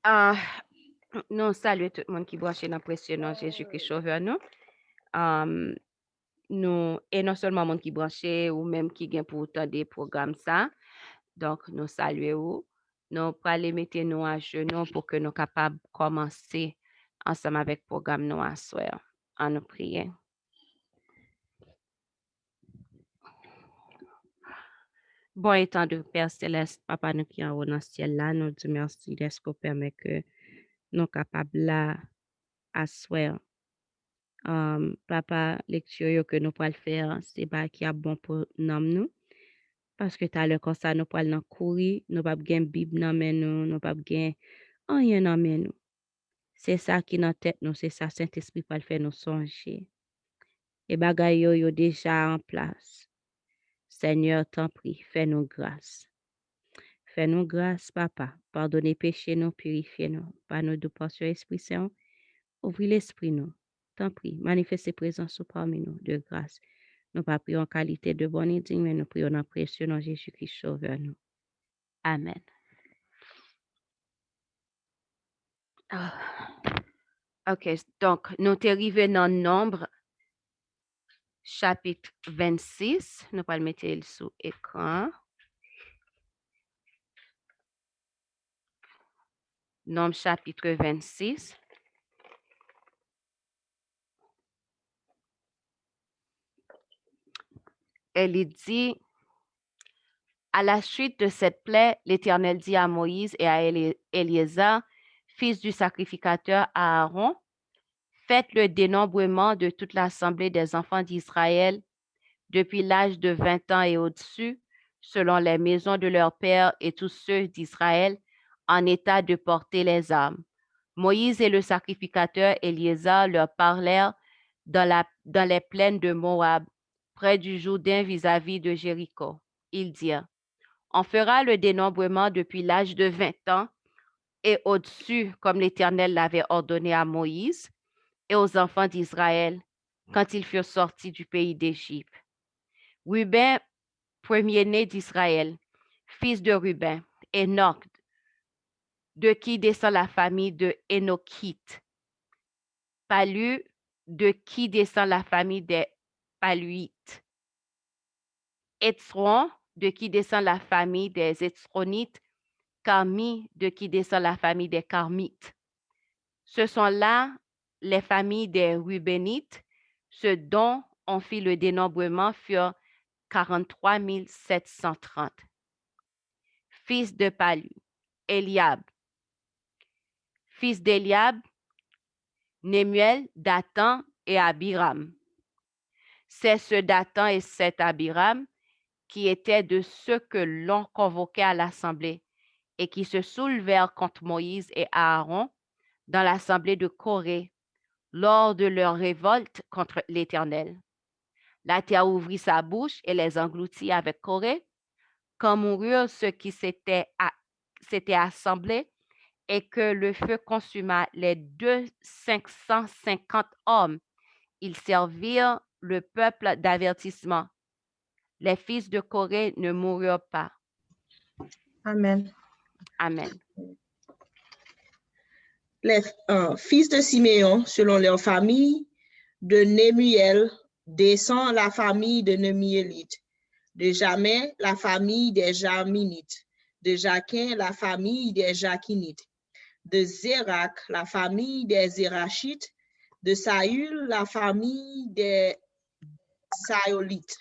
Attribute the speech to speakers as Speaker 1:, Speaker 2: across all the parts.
Speaker 1: Ah, nous saluons tout le monde qui branche dans précieux nom Jésus-Christ Sauveur nous. Um, nous et non seulement monde qui branche ou même qui gagne pour autant des programmes ça. Donc nous saluons. Nous pour aller mettre nous à genoux pour que nous capables commencer ensemble avec le programme nous à soir. En nous prier. Bon étant de Père Céleste, Papa nous qui en haut dans le ciel là, nous disons merci de ce qu'on permet que nous capables là à soir. Papa, lecture que nous pouvons faire, c'est pas qui est bon pour nous. Parce que t'as le comme ça, nous pouvons courir, nous pas gen Bible dans main nous pas gen rien dans main nous. C'est ça qui dans tête nous, c'est ça Saint-Esprit pour faire nous songer. Et bagay yo déjà en place. Seigneur, t'en prie, fais-nous grâce. Fais-nous grâce, Papa. Pardonnez péché nous, purifiez nous. Par nous de portion Esprit Saint, ouvrir l'esprit nous. T'en prie, manifestez présence parmi nous de grâce. Nous pas prions en qualité de bonne et digne, mais nous prions en précieux nom Jésus-Christ sauveur nous. Amen. OK, donc nous sommes arrivés dans Nombre, chapitre 26. Nous allons le mettre sous écran. Nombre, chapitre 26. Elle dit, à la suite de cette plaie, l'Éternel dit à Moïse et à Éléazar, fils du sacrificateur Aaron, faites le dénombrement de toute l'assemblée des enfants d'Israël depuis l'âge de 20 ans et au-dessus, selon les maisons de leurs pères et tous ceux d'Israël en état de porter les armes. Moïse et le sacrificateur Éléazar leur parlèrent dans les plaines de Moab, près du Jourdain vis-à-vis de Jéricho. Ils dirent, on fera le dénombrement depuis l'âge de 20 ans et au-dessus, comme l'Éternel l'avait ordonné à Moïse et aux enfants d'Israël quand ils furent sortis du pays d'Égypte. Ruben, premier-né d'Israël, fils de Ruben, Enoch, de qui descend la famille de Énochite, Palu, de qui descend la famille des Paluites, Étron, de qui descend la famille des Étronites, Carmi, de qui descend la famille des Carmites. Ce sont là les familles des Rubénites, ceux dont on fit le dénombrement furent 43 730. Fils de Palu, Eliab. Fils d'Eliab, Nemuel, Dathan et Abiram. C'est ce Dathan et cet Abiram qui étaient de ceux que l'on convoquait à l'assemblée et qui se soulevèrent contre Moïse et Aaron dans l'assemblée de Corée lors de leur révolte contre l'Éternel. La terre ouvrit sa bouche et les engloutit avec Corée, quand moururent ceux qui s'étaient assemblés et que le feu consuma les 550 hommes. Ils servirent le peuple d'avertissement. Les fils de Corée ne moururent pas.
Speaker 2: Amen.
Speaker 1: Amen.
Speaker 2: Les fils de Siméon, selon leur famille, de Nemuel, descend la famille de Nemuelites. De Jamai, la famille des Jaminites. De Jaquin, la famille des Jaquinites. De Zérak, la famille des Zérachites. De Saül, la famille des Saolites.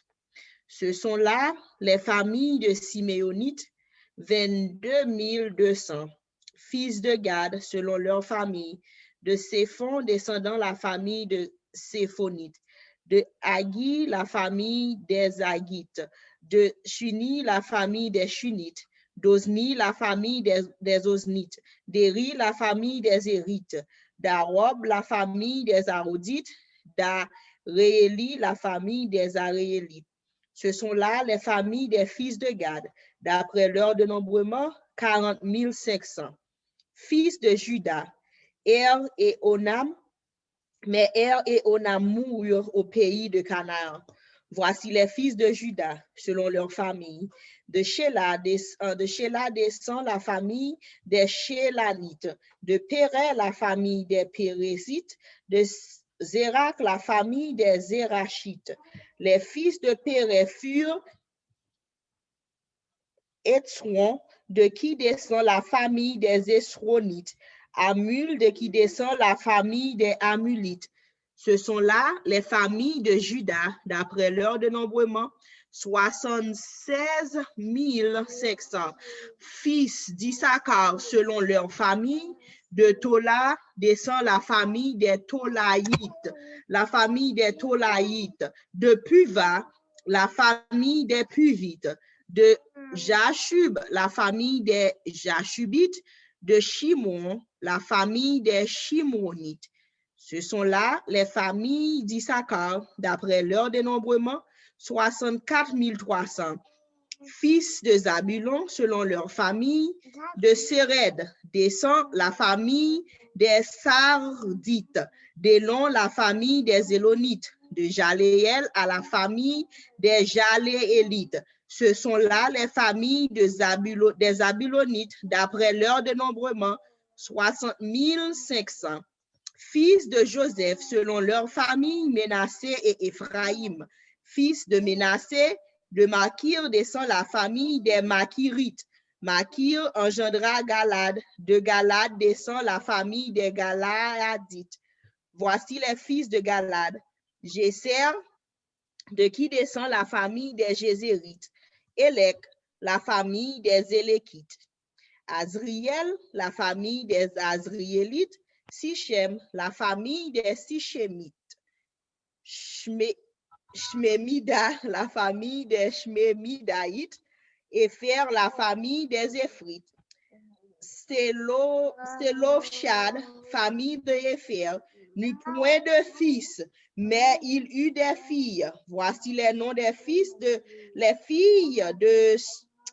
Speaker 2: Ce sont là les familles de Siméonites, 22 200. Fils de Gad, selon leur famille, de Séphon, descendant la famille de Séphonites, de Hagi, la famille des Hagites, de Shuni, la famille des Shunites, d'Ozni, la famille des Oznites, d'Éri, la famille des Érites, d'Arob, la famille des Arodites, d'Arééli, la famille des Aréélites. Ce sont là les familles des fils de Gad, d'après leur dénombrement, 40 500. Fils de Juda, Er et Onam, mais Er et Onam moururent au pays de Canaan. Voici les fils de Juda, selon leur famille. De Sheila descend la famille des Shélanites. De Pérez, la famille des Pérézites. De Zérak, la famille des Zérachites. Les fils de Pérez furent Étron, de qui descend la famille des Esronites. Amul, de qui descend la famille des Amulites. Ce sont là les familles de Juda, d'après leur dénombrement, 76 500. Fils d'Issachar, selon leur famille. De Tola descend la famille des Tolaïtes. La famille des Tolaïtes. De Puva, la famille des Puvites. De Jashub, la famille des Jashubites. De Shimon, la famille des Shimonites. Ce sont là les familles d'Issachar, d'après leur dénombrement, 64 300. Fils de Zabulon, selon leur famille. De Séred descend la famille des Sardites. D'Élon, la famille des Élonites. De Jaléel à la famille des Jaléélites. Ce sont là les familles des Zabulonites, d'après leur dénombrement, 60 500. Fils de Joseph, selon leur famille, Ménassé et Éphraïm. Fils de Ménassé, de Makir descend la famille des Makirites. Makir engendra Galad. De Galad descend la famille des Galadites. Voici les fils de Galad. Jéser, de qui descend la famille des Jézérites. Élec, la famille des Élékites. Azriel, la famille des Azriélites. Sichem, la famille des Sichémites. Shmemida, la famille des Shmemidaïtes. Épher, la famille des Éphrites. Sélofchad, famille de Épher, n'eut point de fils, mais il eut des filles. Voici les noms des les filles de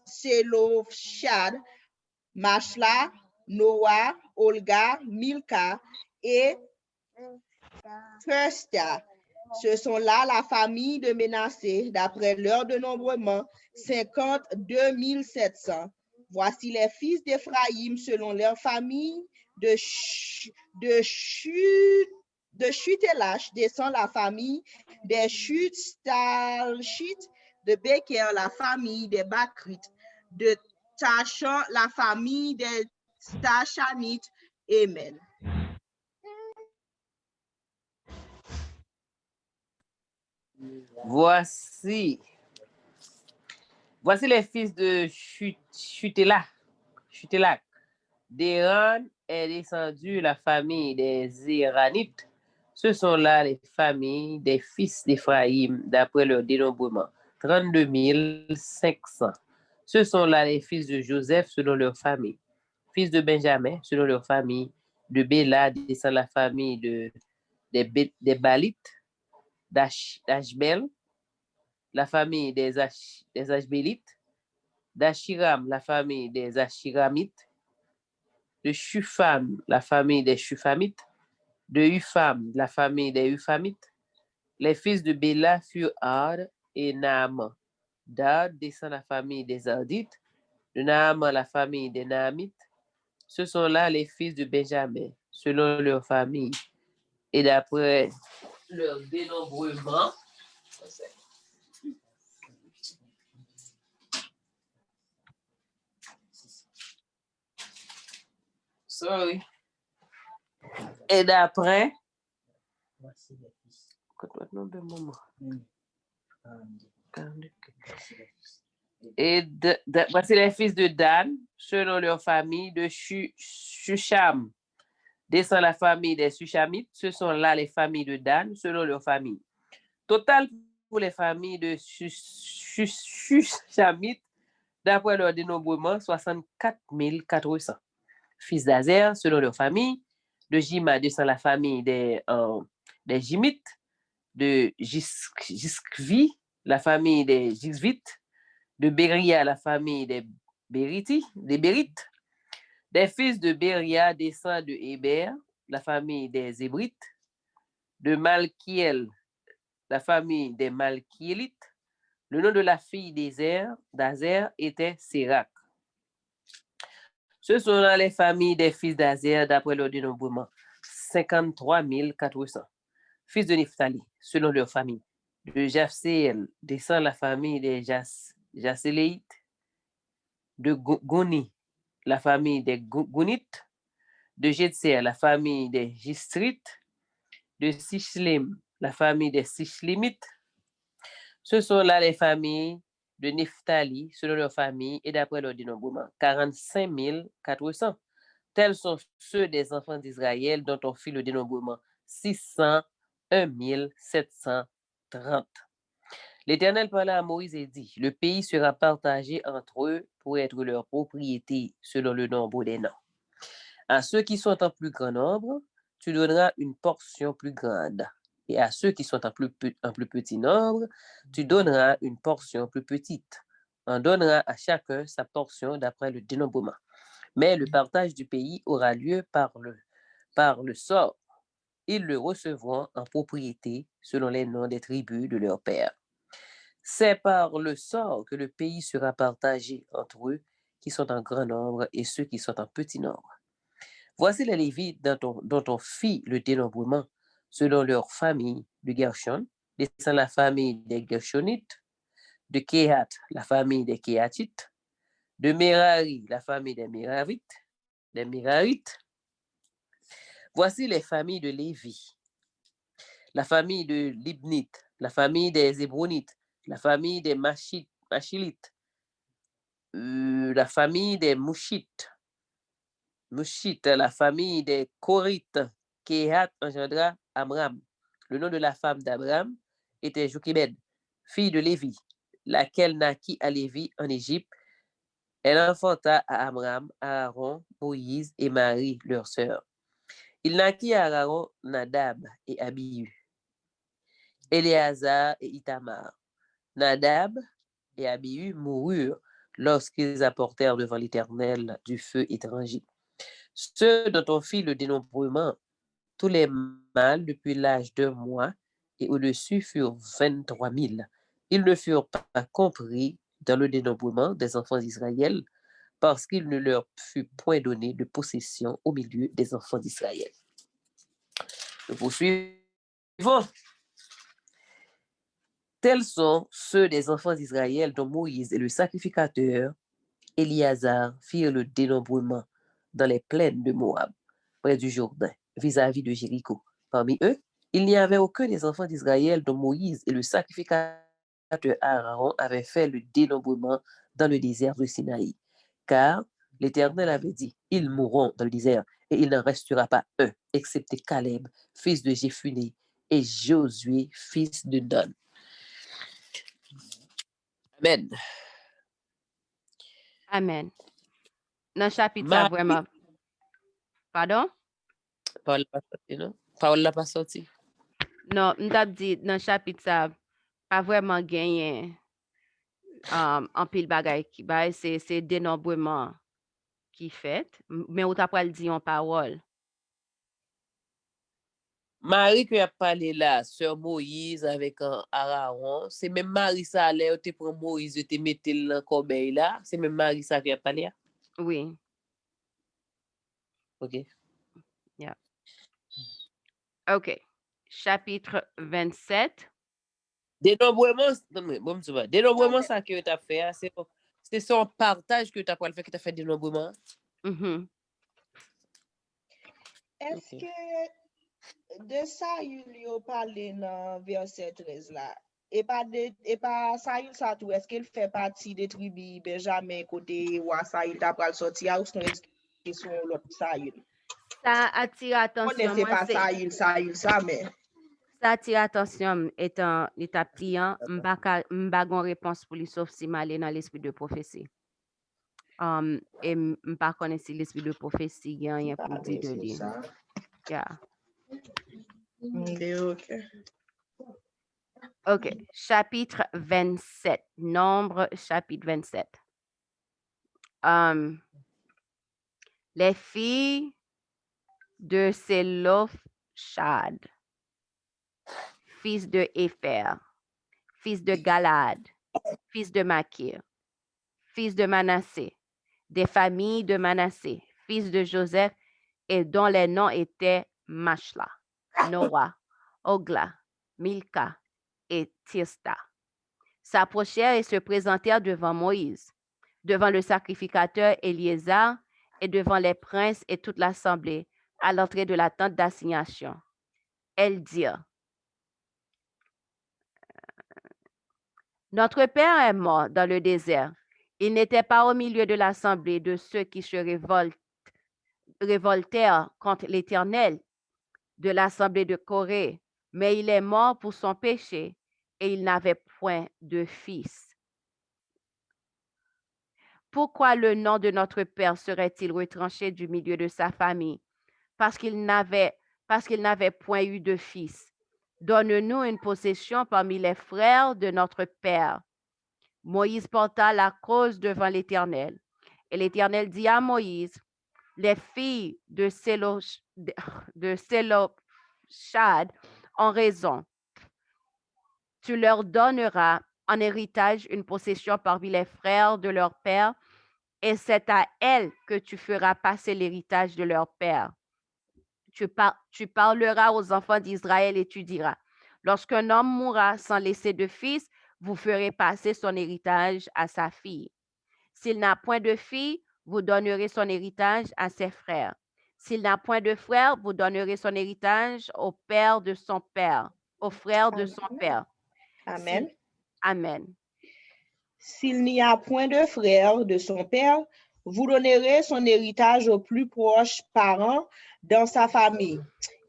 Speaker 2: Sélofchad: Machla, Noah, Olga, Milka et Tirstia. Ce sont là la famille de Ménassé, d'après leur dénombrement, 52 700. Voici les fils d'Éphraïm selon leur famille. De Chutelash descend la famille des Chutstalchites. De Beker, la famille des Bakrites. De Tachan, la famille des Tachanites. Amen.
Speaker 3: Voici les fils de Chutelac. D'Éran est descendu la famille des Éranites. Ce sont là les familles des fils d'Éphraïm, d'après leur dénombrement, 32 500. Ce sont là les fils de Joseph, selon leur famille. Fils de Benjamin, selon leur famille. De Béla descend la famille des Balites. D'Ashbel, la famille des Ashbélites. D'Achiram, la famille des Achiramites. De Shufam, la famille des Shufamites. De Upham, la famille des Uphamites. Les fils de Béla furent Ard et Naaman. D'Ard descend la famille des Ardites. De Naaman, la famille des Naamites. Ce sont là les fils de Benjamin, selon leur famille. Et d'après leur dénombrement, et d'après voici les fils de Dan, selon leur famille. De Shusham descend la famille des Sushamites. Ce sont là les familles de Dan, selon leur famille. Total pour les familles de Sushamites, d'après leur dénombrement, 64 400. Fils d'Azer, selon leur famille. De Jima descend la famille des Jimites. De Jiskvi, la famille des Jisvites. De Beria, la famille des Bérites. Des fils de Beria descend de Héber, la famille des Hébrites. De Malkiel la famille des Malkiélites. Le nom de la fille d'Azer était Sérac. Ce sont là les familles des fils d'Azer d'après leur dénombrement. 53 400. Fils de Nephtali, selon leur famille. De Japhséel descend la famille des Jaséléites. De Goni, la famille des Gonites. De Jetser, la famille des Gistrites. De Sichlem, la famille des Sichlimites. Ce sont là les familles de Nephtali, selon leur famille et d'après leur dénombrement. 45 400. Tels sont ceux des enfants d'Israël dont on fit le dénombrement. 601 730. L'Éternel parla à Moïse et dit, le pays sera partagé entre eux pour être leur propriété selon le nombre des noms. À ceux qui sont en plus grand nombre, tu donneras une portion plus grande. Et à ceux qui sont en plus petit nombre, tu donneras une portion plus petite. On donnera à chacun sa portion d'après le dénombrement. Mais le partage du pays aura lieu par le sort. Ils le recevront en propriété selon les noms des tribus de leur père. C'est par le sort que le pays sera partagé entre eux qui sont en grand nombre et ceux qui sont en petit nombre. Voici les Lévites dont on fit le dénombrement selon leur famille de Gershon, descend la famille des Gershonites, de Kehat, la famille des Kéhatites, de Merari, la famille des Merarites. Voici les familles de Lévi, la famille de Libnites, la famille des Hébronites, la famille des Machilites, la famille des Mouchites, la famille des Korites. Kehat engendra Amram. Le nom de la femme d'Abraham était Jochebed, fille de Lévi, laquelle naquit à Lévi en Égypte. Elle enfanta à Amram, Aaron, Moïse et Marie, leur sœur. Il naquit à Aaron Nadab et Abihu, Éléazar et Itamar. Nadab et Abihu moururent lorsqu'ils apportèrent devant l'Éternel du feu étranger. Ceux dont on fit le dénombrement, tous les mâles depuis l'âge d'1 mois et au-dessus furent 23 000. Ils ne furent pas compris dans le dénombrement des enfants d'Israël parce qu'il ne leur fut point donné de possession au milieu des enfants d'Israël. Nous poursuivons. Tels sont ceux des enfants d'Israël dont Moïse et le sacrificateur Éliazar firent le dénombrement dans les plaines de Moab, près du Jourdain, vis-à-vis de Jéricho. Parmi eux, il n'y avait aucun des enfants d'Israël dont Moïse et le sacrificateur Aaron avaient fait le dénombrement dans le désert de Sinaï. Car l'Éternel avait dit, ils mourront dans le désert, et il n'en restera pas un, excepté Caleb, fils de Jéphuné, et Josué, fils de Nun. Amen.
Speaker 1: Amen. Dans le chapitre, ça vraiment. Pardon?
Speaker 3: Paul n'a pas sorti, non? Paul n'a pas sorti.
Speaker 1: Non, m'tap dit, dans le chapitre, ça pas vraiment gagné en pile bagay qui bay, c'est dénombrement qui fait, mais ou t'as dit en parole.
Speaker 3: Marie qui a parlé là, sœur Moïse avec Aaron, c'est même Marie ça allait, tu prends Moïse, tu mets le corbeille là, c'est même Marie ça qui a parlé.
Speaker 1: Oui.
Speaker 3: OK.
Speaker 1: Yeah. OK. Chapitre 27.
Speaker 3: Dénombrement, ça que tu as fait, c'est son partage que tu as fait, que tu as fait dénombrement.
Speaker 2: Est-ce que de ça, il a parlé dans verset 13 là? Et pas ça, il ça tout, est-ce qu'il fait partie des tribus Benjamin côté ou ça, il t'a pas sorti à ou est-ce sont l'autre ça,
Speaker 1: Ça attire
Speaker 2: on
Speaker 1: attention.
Speaker 2: ne sait pas ça, mais.
Speaker 1: Ça attire attention étant l'étape client, m'pa gon réponse pour lui sauf si m'aller dans l'esprit de prophétie. Et m'pa connaît si l'esprit de prophétie y a rien pour dire de lui. Yeah.
Speaker 2: OK.
Speaker 1: OK. Chapitre 27. Nombre, chapitre 27. Les filles de Sélophshad, fils de Épher, fils de Galad, fils de Makir, fils de Manassé, des familles de Manassé, fils de Joseph, et dont les noms étaient Machla, Noah, Ogla, Milka et Tirsta, s'approchèrent et se présentèrent devant Moïse, devant le sacrificateur Éliézer et devant les princes et toute l'assemblée à l'entrée de la tente d'assignation. Elles dirent, notre père est mort dans le désert. Il n'était pas au milieu de l'assemblée de ceux qui se révoltèrent contre l'Éternel de l'assemblée de Corée, mais il est mort pour son péché et il n'avait point de fils. Pourquoi le nom de notre père serait-il retranché du milieu de sa famille? Parce qu'il n'avait point eu de fils. Donne-nous une possession parmi les frères de notre père. Moïse porta la cause devant l'Éternel. Et l'Éternel dit à Moïse, les filles de Sélophad ont raison. Tu leur donneras en héritage une possession parmi les frères de leur père, et c'est à elles que tu feras passer l'héritage de leur père. Tu parleras aux enfants d'Israël et tu diras, lorsqu'un homme mourra sans laisser de fils, vous ferez passer son héritage à sa fille. S'il n'a point de fille, vous donnerez son héritage à ses frères. S'il n'a point de frère, vous donnerez son héritage au père de son père, au frère de son père.
Speaker 2: Amen.
Speaker 1: Amen.
Speaker 2: S'il n'y a point de frère de son père, vous donnerez son héritage au plus proche parent dans sa famille,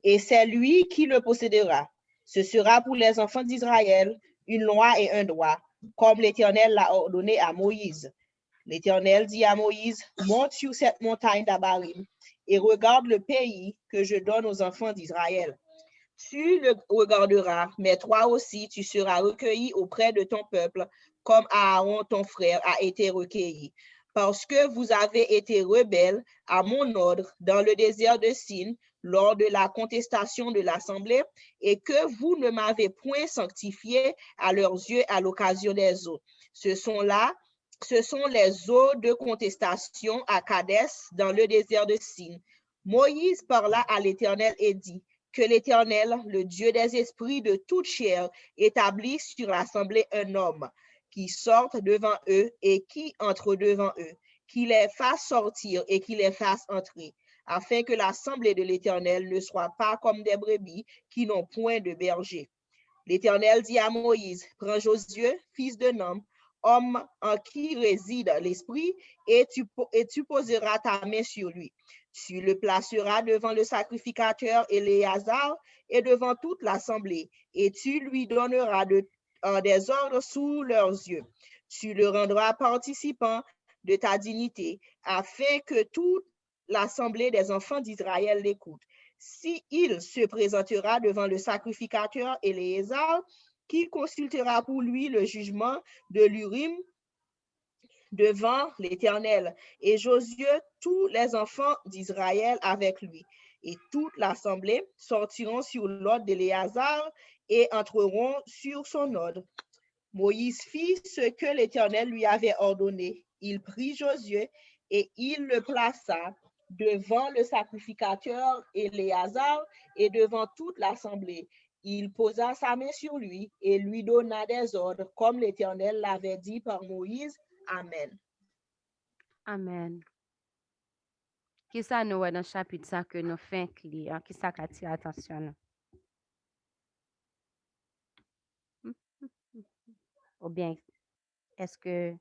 Speaker 2: et c'est lui qui le possédera. Ce sera pour les enfants d'Israël une loi et un droit, comme l'Éternel l'a ordonné à Moïse. L'Éternel dit à Moïse, monte sur cette montagne d'Abarim et regarde le pays que je donne aux enfants d'Israël. Tu le regarderas, mais toi aussi, tu seras recueilli auprès de ton peuple, comme Aaron, ton frère, a été recueilli. Parce que vous avez été rebelles à mon ordre dans le désert de Sin, lors de la contestation de l'Assemblée, et que vous ne m'avez point sanctifié à leurs yeux à l'occasion des eaux. Ce sont les eaux de contestation à Kadès, dans le désert de Sin. Moïse parla à l'Éternel et dit, que l'Éternel, le Dieu des esprits de toute chair, établisse sur l'assemblée un homme qui sorte devant eux et qui entre devant eux, qui les fasse sortir et qui les fasse entrer, afin que l'assemblée de l'Éternel ne soit pas comme des brebis qui n'ont point de berger. L'Éternel dit à Moïse, prends Josué, fils de Nun, homme en qui réside l'esprit, et tu poseras ta main sur lui. Tu le placeras devant le sacrificateur Éléazar et devant toute l'assemblée, et tu lui donneras des ordres sous leurs yeux. Tu le rendras participant de ta dignité, afin que toute l'assemblée des enfants d'Israël l'écoute. Si il se présentera devant le sacrificateur Éléazar, qui consultera pour lui le jugement de l'Urim devant l'Éternel, et Josué, tous les enfants d'Israël avec lui, et toute l'assemblée sortiront sur l'ordre d'Éléazar et entreront sur son ordre. Moïse fit ce que l'Éternel lui avait ordonné. Il prit Josué et il le plaça devant le sacrificateur Éléazar et devant toute l'assemblée. Il posa sa main sur lui et lui donna des ordres comme l'Éternel l'avait dit par Moïse. Amen.
Speaker 1: Amen. Qui ça nous est dans le chapitre ça que nous faisons client? Qui ça qui attire l'attention? Ou bien, est-ce que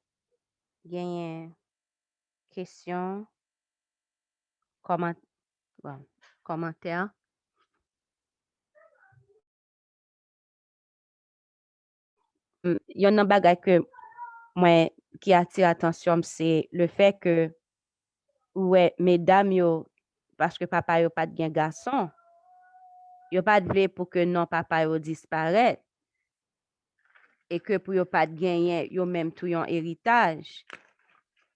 Speaker 1: il y a une question, commentaire? Il y a un bagage que moi qui attire l'attention, c'est le fait que ouais, mesdames yo, parce que papa yo pas de garçon, yo pas de pour que non papa yo disparaît et que pour yo pas de gagner yo même tout yon héritage.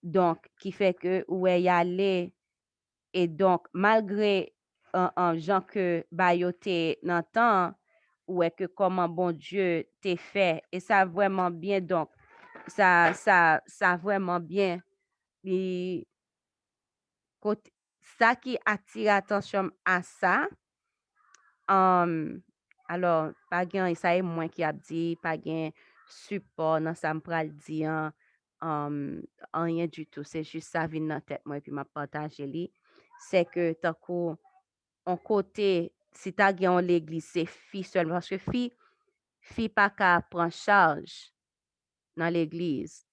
Speaker 1: Donc qui fait que ouais y aller et donc malgré un gens que ba yo te nan temps ouais que comment bon Dieu t'est fait et ça vraiment bien donc ça vraiment bien et côté ça qui attire attention à ça alors pas gen ça est moins qui a dit pas gen support dans ça me pral di rien du tout c'est juste ça vient dans tête moi et puis m'a partager li c'est que tant qu'on on côté si ta gen l'église c'est fille seulement parce que fille pas qu'à prendre charge dans l'église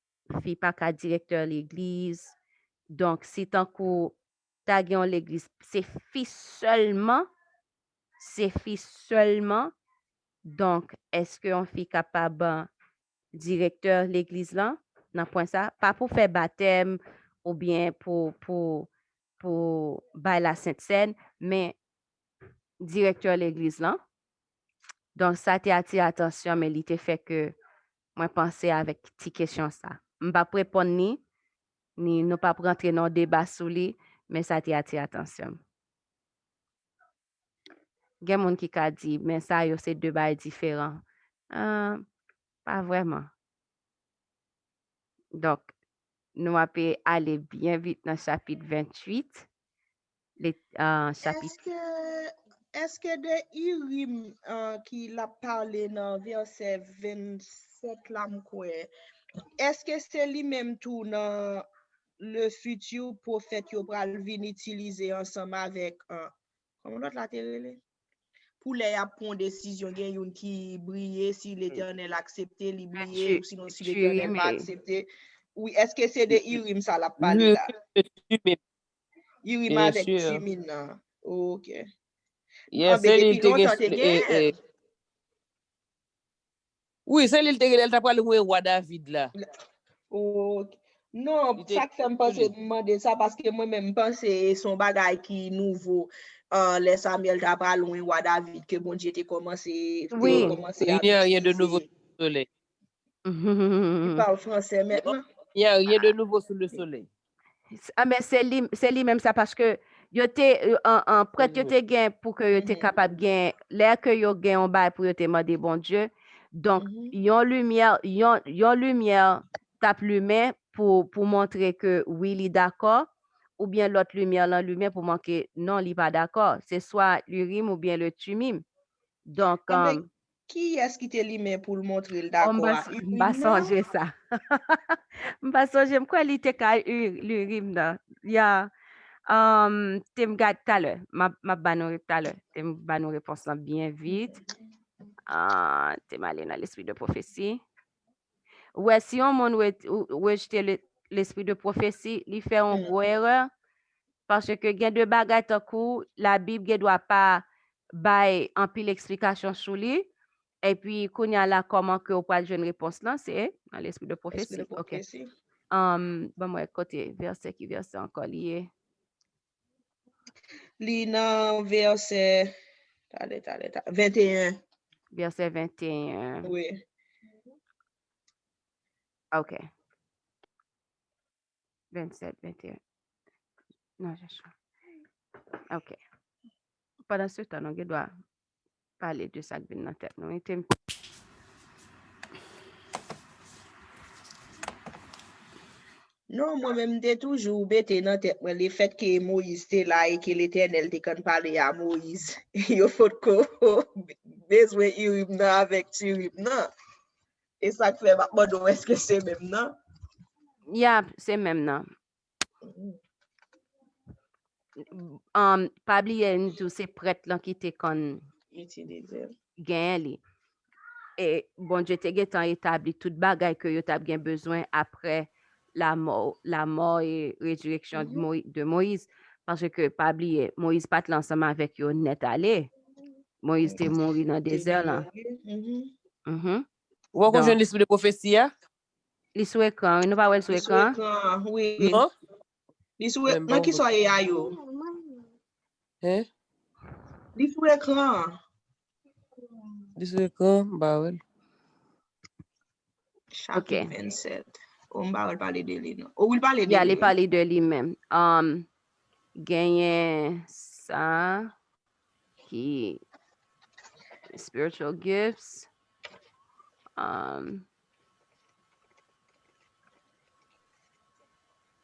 Speaker 1: fille pas qu'à directeur l'église donc si tant qu'on ta gen l'église c'est fille seulement donc est-ce qu'on fille capable directeur l'église là dans point ça pas pour faire baptême ou bien pour bailler la Sainte Seine mais directeur l'église là donc ça t'a attiré attention mais il t'a fait que moi penser avec petite question ça m'pas répondre ni nous pas rentrer dans débat sur lui mais ça t'a attiré attention gen moun qui ka dit mais ça yo c'est deux bails différents pas vraiment donc nous allons aller bien vite dans chapitre 28 les chapitre
Speaker 2: Est-ce que de Urim qui l'a parlé dans verset 27 là est-ce que c'est lui-même tout dans le futur prophète qui va venir utiliser ensemble avec comment l'autre la terre pour les prendre décision gen yon qui briller si l'Éternel accepté li briller ou sinon si l'Éternel pas accepté oui est-ce que c'est de Urim ça l'a parlé là Urim avec Tumin là OK
Speaker 3: yes
Speaker 2: depuis longtemps te gen
Speaker 3: oui c'est l'île elle t'a parlé roi David là
Speaker 2: OK non ça que ça me pense demander ça parce que moi même pense son bagage qui nouveau les Samuel t'a parlé roi David que bon Dieu était commencé
Speaker 1: oui
Speaker 3: il n'y a rien de nouveau sous le soleil
Speaker 2: tu parles français maintenant
Speaker 3: il n'y a rien de nouveau sous le soleil
Speaker 1: ah mais c'est lui même ça parce que yo te en prêtre yo te gain pour que yo te capable gain l'air que yo gain en bas pour yo te demander bon Dieu donc yon lumière tape lumière pour montrer que oui il est d'accord ou bien l'autre lumière la lumière pour montrer non il pas d'accord c'est soit l'Urim ou bien le Tumim donc
Speaker 2: qui est-ce qui te lui pour le montrer
Speaker 1: on
Speaker 2: d'accord
Speaker 1: va changer ça m'a songe m'kwa li te ka l'Urim là ya te me garde tout à l'heure ma banou tout à l'heure te me banou réponse bien vite te m'aller dans l'esprit de prophétie ouais si on monde rejeter l'esprit de prophétie il fait une grosse erreur parce que gen de bagay tan kou la Bible ne doit pas bay en pile explication sur lui et puis qu'on y a là comment que on peut une réponse là c'est dans l'esprit de prophétie OK bon moi côté verset qui verset encore lié
Speaker 2: li nan verset 21
Speaker 1: verset 21
Speaker 2: oui
Speaker 1: OK 27 21 non je sais OK pendant ce temps on doit parler de ça qui vient dans tête nous
Speaker 2: non moi-même j'ai toujours bêté dans tête le fait que Moïse était là et que l'Éternel était quand parler à Moïse il faut que besoin Urim avec Turim non et ça fait maintenant est-ce que c'est même non
Speaker 1: yeah c'est même non pas oublier nous c'est prêtre là qui était kon gain li et bon Dieu te getan établi toute bagay que yo t'a bien besoin après la mort et résurrection de Moïse parce que pas oublier Moïse pas ensemble avec yo net aller Moïse était mort dans le désert là
Speaker 3: ou encore jeune l'esprit de prophétie
Speaker 1: li sou écran nous pas ouais sou écran
Speaker 2: oui
Speaker 3: non
Speaker 2: li sou non qui soit yo
Speaker 3: hein
Speaker 2: li sou écran
Speaker 3: bah ouais
Speaker 2: chapitre 27 on va parler de lui non ou il parler de
Speaker 1: lui il parler de lui-même gagné ça qui spiritual gifts.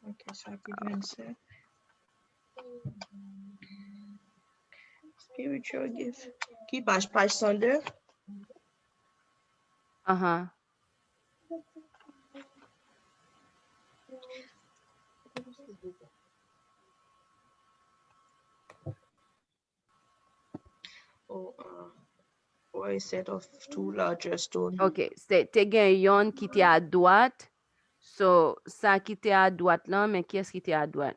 Speaker 2: Ok, chapitre 27. Spiritual gift. Qui page 102? Or a set of two larger stones.
Speaker 1: OK, te gen yon qui te à droite. So, ça qui te à droite là, mais qui est-ce qui te à droite?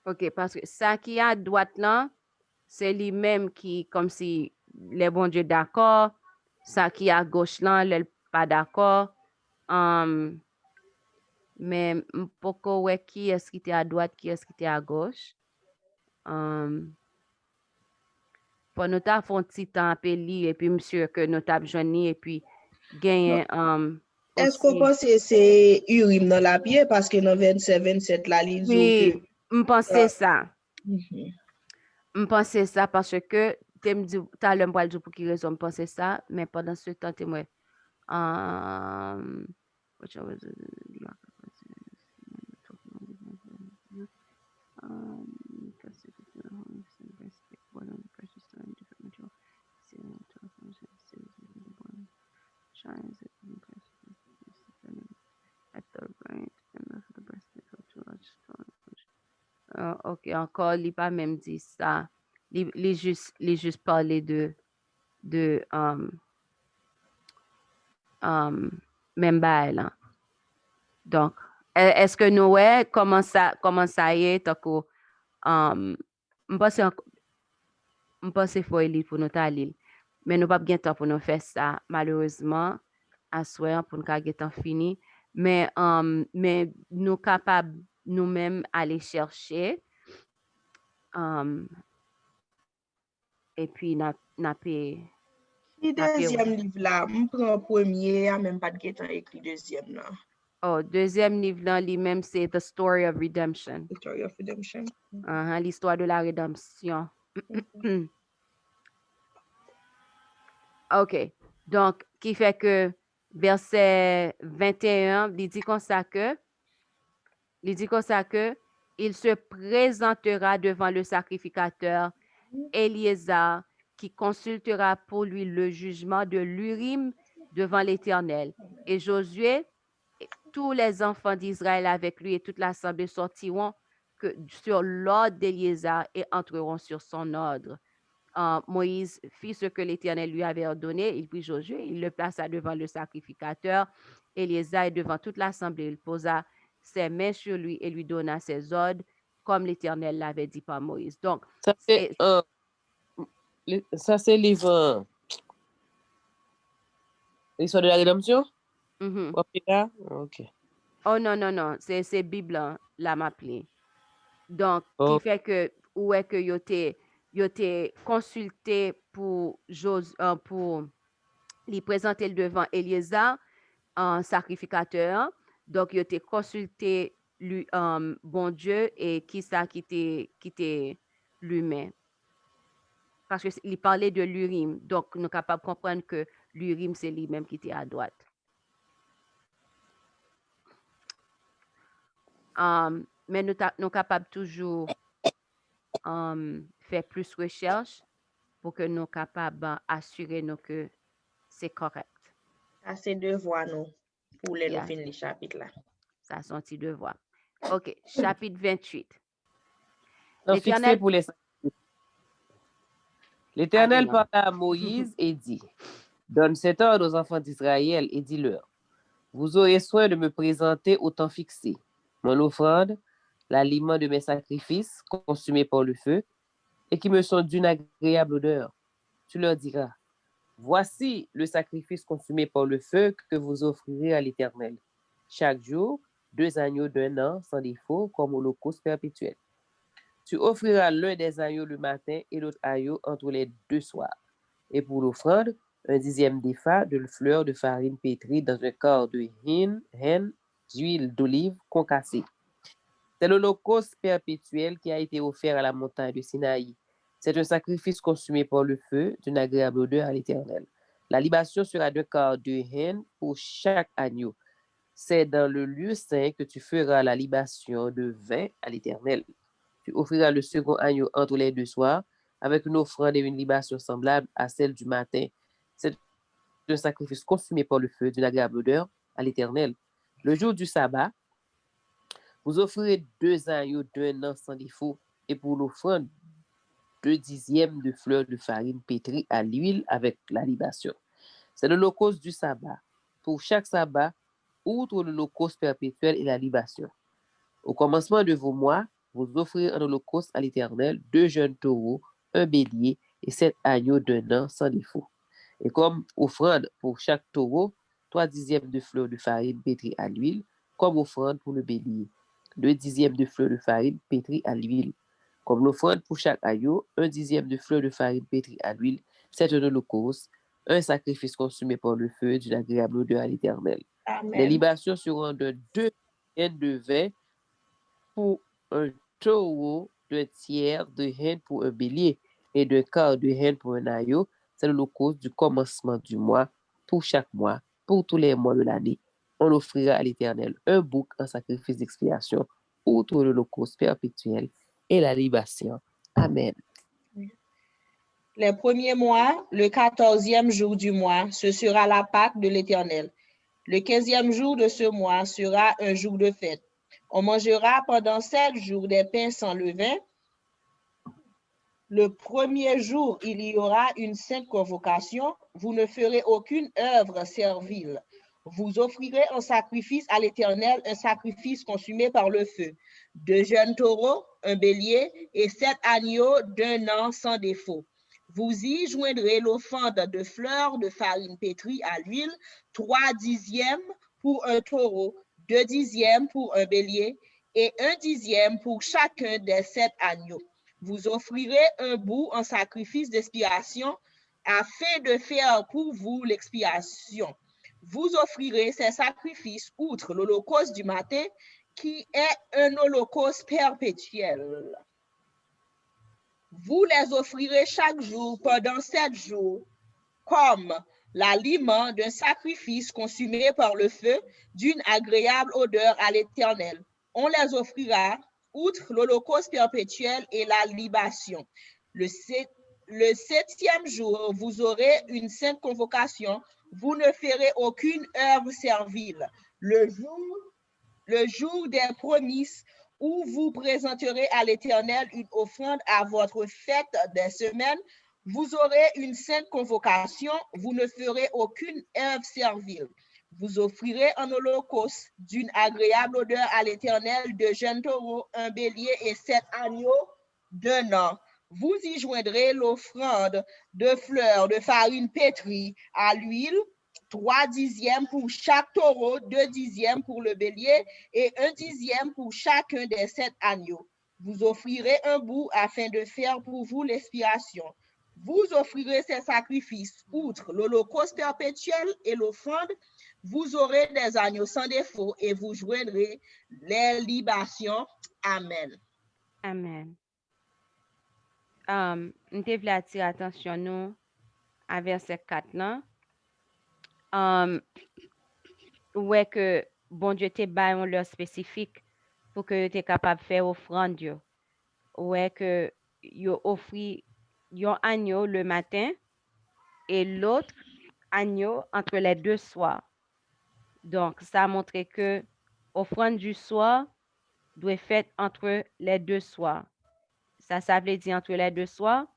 Speaker 1: OK, parce que ça qui est à droite là, c'est lui-même qui, comme si les bons Dieu d'accord. Ça qui est à gauche là, les pas d'accord. Mais pourquoi ouais, qui est-ce qui était à droite, qui est-ce qui était à gauche? Pour nous faire un petit temps appelé et puis monsieur que nous avons joigné et puis gagner
Speaker 2: Est-ce qu'on pense que c'est Urim dans la pied parce que dans 27 la livre
Speaker 1: oui, je pensais ça.
Speaker 2: Mhm.
Speaker 1: Je pensais ça parce que tu me dis tu as le mois de pour qui raison je pensais ça mais pendant ce temps tu moi OK, encore, il pas même dit ça. Il juste parlé de même bail là. Donc, est-ce que nous, ouais, comment ça y est, tant que, je pense qu'il faut aller pour nous aller. Mais nous pas bien temps pour nous faire ça, malheureusement, à soir pour nous avoir temps fini. Mais nous capables nous-mêmes aller chercher. Et puis, n'a
Speaker 2: Le deuxième livre là, je prends premier, même pas de temps écrit deuxième là.
Speaker 1: Oh, deuxième livre là, lui-même, c'est The Story of Redemption.
Speaker 2: Story of Redemption.
Speaker 1: L'histoire de la rédemption. OK. Donc, qui fait que verset 21, il dit comme ça que il se présentera devant le sacrificateur Éliézer qui consultera pour lui le jugement de l'Urim devant l'Éternel. Et Josué, tous les enfants d'Israël avec lui et toute l'assemblée sortiront sur l'ordre d'Éliézer et entreront sur son ordre. Moïse fit ce que l'Éternel lui avait ordonné, et puis Josué, il le plaça devant le sacrificateur, Éliézer et devant toute l'assemblée, il posa ses mains sur lui et lui donna ses ordres, comme l'Éternel l'avait dit par Moïse. Donc,
Speaker 3: ça c'est livre l'histoire de la rédemption? OK.
Speaker 1: Oh non, c'est Bible, la m'appelé. Donc, qui fait que, où est que yo te consulté pour lui présenter le devant Éliézer, un sacrificateur. Donc, yo te consulté lui, bon Dieu, et qui ça qui t'est l'humain. Parce qu'il parlait de l'Urim. Donc, nous sommes capables de comprendre que l'Urim, c'est lui-même qui était à droite. Mais nous sommes capables toujours faire plus de recherche pour que nous soyons capables d'assurer que c'est correct.
Speaker 2: Ça, c'est devoir, nous, pour les nous finir le chapitre là.
Speaker 1: Ça, c'est un petit devoir. OK, chapitre 28.
Speaker 3: L'Éternel parla à Moïse et dit, donne cet ordre aux enfants d'Israël et dis-leur, vous aurez soin de me présenter au temps fixé mon offrande, l'aliment de mes sacrifices consumés par le feu et qui me sont d'une agréable odeur. Tu leur diras, voici le sacrifice consumé par le feu que vous offrirez à l'Éternel. Chaque jour, 2 agneaux d'1 an sans défaut comme holocauste perpétuel. Tu offriras l'un des agneaux le matin et l'autre agneau entre les 2 soirs. Et pour l'offrande, un 10e d'épha de fleur de farine pétrie dans un quart de hin d'huile d'olive concassée. C'est l'holocauste perpétuel qui a été offert à la montagne de Sinaï. C'est un sacrifice consumé par le feu d'une agréable odeur à l'Éternel. La libation sera d'un quart de hin pour chaque agneau. C'est dans le lieu saint que tu feras la libation de vin à l'Éternel. Tu offriras le second agneau entre les 2 soirs avec une offrande et une libation semblable à celle du matin. C'est un sacrifice consumé par le feu d'une agréable odeur à l'Éternel. Le jour du sabbat, vous offrirez 2 agneaux d'un an sans défaut et pour l'offrande 2 dixièmes de fleurs de farine pétrie à l'huile avec la libation. C'est l'holocauste du sabbat. Pour chaque sabbat, outre l'holocauste perpétuel et la libation. Au commencement de vos mois, vous offrirez en holocauste à l'Éternel 2 jeunes taureaux, un bélier et 7 agneaux d'un an sans défaut. Et comme offrande pour chaque taureau, 3 dixièmes de fleurs de farine pétrie à l'huile, comme offrande pour le bélier. 2 dixièmes de fleurs de farine pétrie à l'huile. Comme l'offrande pour chaque agneau, 1 dixième de fleurs de farine pétrie à l'huile, c'est un holocauste, un sacrifice consumé par le feu d'une agréable odeur à l'Éternel. Les
Speaker 2: Amen.
Speaker 3: libations seront de 2 hin de vin pour un taureau, d'un tiers de hin pour un bélier et d'un quart de hin pour un agneau. C'est l'holocauste du commencement du mois, pour chaque mois, pour tous les mois de l'année. On offrira à l'Éternel un bouc en sacrifice d'expiation, outre l'holocauste perpétuel et la libation. Amen.
Speaker 2: Les premiers mois, le 14e jour du mois, ce sera la Pâque de l'Éternel. Le 15e jour de ce mois sera un jour de fête. On mangera pendant 7 jours des pains sans levain. Le premier jour, il y aura une sainte convocation. Vous ne ferez aucune œuvre servile. Vous offrirez en sacrifice à l'Éternel un sacrifice consumé par le feu. 2 jeunes taureaux, un bélier et 7 agneaux d'un an sans défaut. Vous y joindrez l'offrande de fleurs de farine pétrie à l'huile, 3 dixièmes pour un taureau, 2 dixièmes pour un bélier et 1 dixième pour chacun des 7 agneaux. Vous offrirez un bout en sacrifice d'expiation afin de faire pour vous l'expiation. Vous offrirez ces sacrifices outre l'holocauste du matin qui est un holocauste perpétuel. Vous les offrirez chaque jour pendant 7 jours comme l'aliment d'un sacrifice consumé par le feu d'une agréable odeur à l'Éternel. On les offrira outre l'holocauste perpétuel et la libation. Le 7e jour, vous aurez une sainte convocation. Vous ne ferez aucune œuvre servile. Le jour des prémices, où vous présenterez à l'Éternel une offrande à votre fête des semaines, vous aurez une sainte convocation. Vous ne ferez aucune œuvre servile. Vous offrirez un holocauste d'une agréable odeur à l'Éternel, 2 jeunes taureaux, un bélier et 7 agneaux d'un an. Vous y joindrez l'offrande de fleurs de farine pétrie à l'huile, 3 dixièmes pour chaque taureau, 2 dixièmes pour le bélier et 1 dixième pour chacun des 7 agneaux. Vous offrirez un bout afin de faire pour vous l'expiation. Vous offrirez ces sacrifices outre l'holocauste perpétuel et l'offrande. Vous aurez des agneaux sans défaut et vous joindrez les libations. Amen.
Speaker 1: Amen. Nous devons attirer attention nous à verset 4 là. Ouais que bon Dieu te bail un l'heure spécifique pour que tu es capable de faire offrande yo. Ouais que yo offri yon agneau le matin et l'autre agneau entre les 2 soirs. Donc ça montre que offrande du soir doit être faite entre les 2 soirs. Ça veut dire entre les 2 soirs.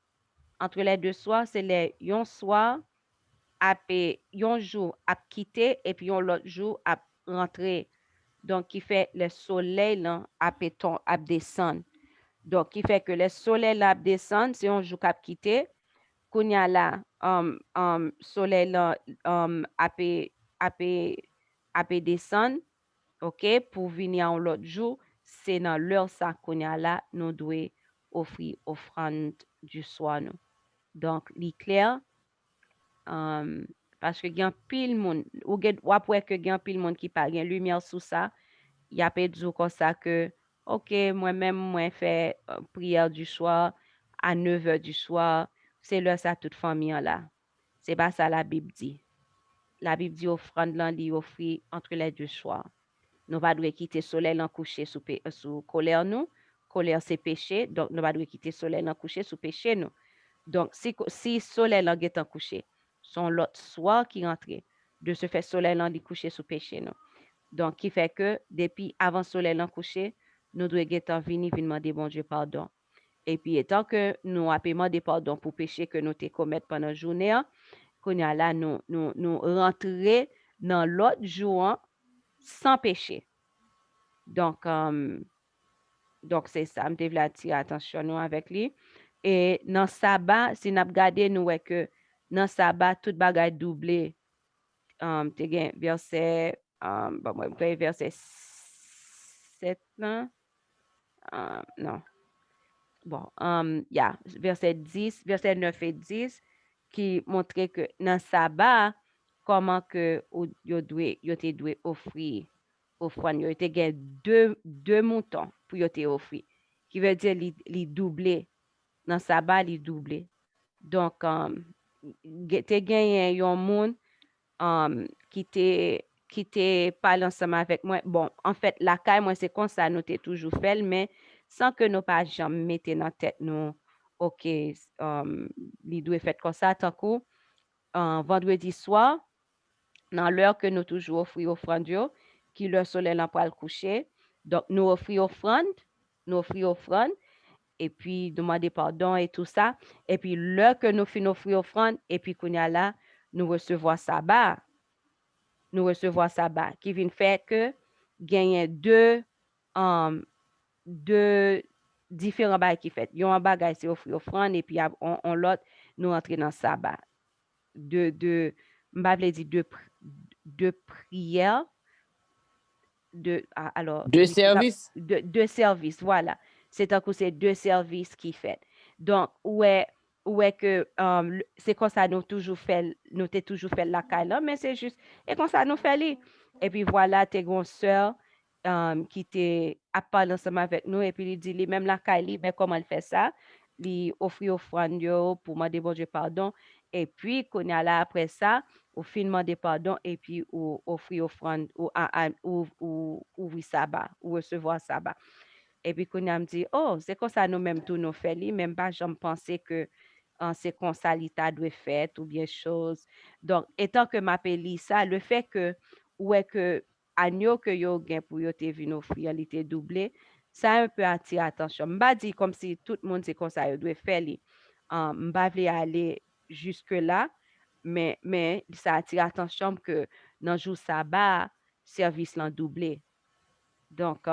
Speaker 1: Entre les 2 soirs, c'est les yon soir après yon jour à quitter et puis yon l'autre jour à rentrer. Donc, qui fait le soleil là après ton à descendre. Donc, qui fait que le soleil là descendre, c'est un jour à quitter. Qu'on y a là, soleil là après descendre, ok, pour venir en l'autre jour, c'est dans l'heure ça qu'on y a là, nous devons offrir offrande du soir nous. Donc, li clair, parce que gen pile moun, ou après que gen pile moun qui pa gen lumière sous ça, y a pas dit comme ça que, ok, moi-même, moi, fait prière du soir à 9h du soir, c'est là ça toute famille là. C'est pas ça la Bible dit. La Bible dit offrande là, li offrir entre les deux soirs. Nous pas doit quitter soleil en coucher sous colère nous. Colère c'est péché, donc nous pas doit quitter soleil en coucher sous péché nous. Donc si soleil en est en coucher, son l'autre soir qui rentre, de ce fait soleil en dit coucher sous péché nous. Donc qui fait que depuis avant soleil en coucher, nous devons être venir demander bon Dieu pardon. Et puis étant que nous avons demandé pardon pour péché que nous te commettre pendant la journée, qu'on a là nous rentrer dans l'autre jour sans péché. Donc, c'est ça, je devais attirer attention nous avec lui. Et dans sabbat, si nous regardons, nous voyons que dans sabbat, tout bagage doublé. Tu gen verset, bon, moi, verset 7, non? Non. Bon, verset 10, verset 9 et 10, qui montrait que dans sabbat, comment que yo te dwe offrir offrande. Yo te gen deux moutons pour yo te offrir. Qui veut dire li doublé. Dans sabbat, li doublé. Donc, te gen yon moun qui te parle ensemble avec moi. Bon, en fait, la caille, moi, c'est comme ça, nous t'ai toujours fait, mais sans que nous pas jamais mettre dans tête nous, ok, li doit faire comme ça, tant coup, vendredi soir, dans l'heure que nous toujours offrir offrande, qui le soleil n'a pas le coucher. Donc, nous offrir offrande, et puis demander pardon et tout ça. Et puis, l'heure que nous finissons offrir offrande, et puis qu'on y a là, nous recevons sabbat. Qui vient faire que gagner deux différents bagages qui fait. Yon bagage c'est offrir offrande, et puis on l'autre, nous entrer dans sabbat. M'bavle dit deux prières, alors,
Speaker 3: Deux services.
Speaker 1: deux services, voilà. C'est un coup, c'est deux services qui fait. Donc, ouais que c'est comme ça nous toujours fait, nous t'ai toujours fait la caille là, mais c'est juste, et comme ça nous fait li. Et puis voilà, tes grandes sœurs qui t'est à parler ensemble avec nous, et puis il dit, li, même la caille, mais comment elle fait ça? Li offrir offrande yo pour demander bon Dieu pardon. Et puis, qu'on y a là après ça, au finement des pardons, et puis ou offrir offrande ou ouvrir sabbat ou recevoir sabbat. Et puis qu'on a me dit, oh, c'est comme ça nous-mêmes tout nous fait, même pas j'en pensais que c'est comme ça l'état doit faire ou bien chose. Donc, étant que m'appelle ça, le fait que ouais que agneau que yo gen pour yo te vin offrir l'été doublé, ça un peu attire attention. M'ba dit comme si tout le monde c'est comme ça yo doit faire li. M'ba vle aller jusque là, mais ça attire attention que dans jour sabbat service l'en doublé. Donc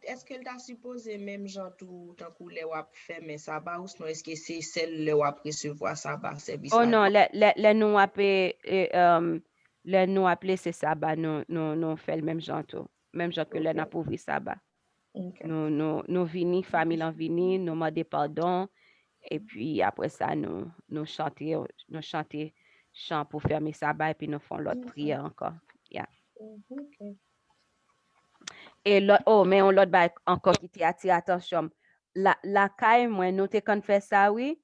Speaker 2: est-ce qu'elle t'a supposé même genre tout tant que les wap fait mais sabbat ou sinon est-ce que c'est celle le wap recevoir sabbat service
Speaker 1: oh
Speaker 2: là?
Speaker 1: non, le nous appelé c'est sabbat, nous fait le même genre tout. Même genre que le n'a pas ouvert sabbat.
Speaker 2: Okay.
Speaker 1: Nous vini, famille en vini, nous demandons pardon. Et puis après ça, nous chanter chant pour fermer sabbat et puis nous faisons l'autre prière encore. Yeah.
Speaker 2: Okay.
Speaker 1: Et l'autre, mais on l'autre bail encore qui t'attire attention. La caille, moi, nous te qu'on fait ça, oui.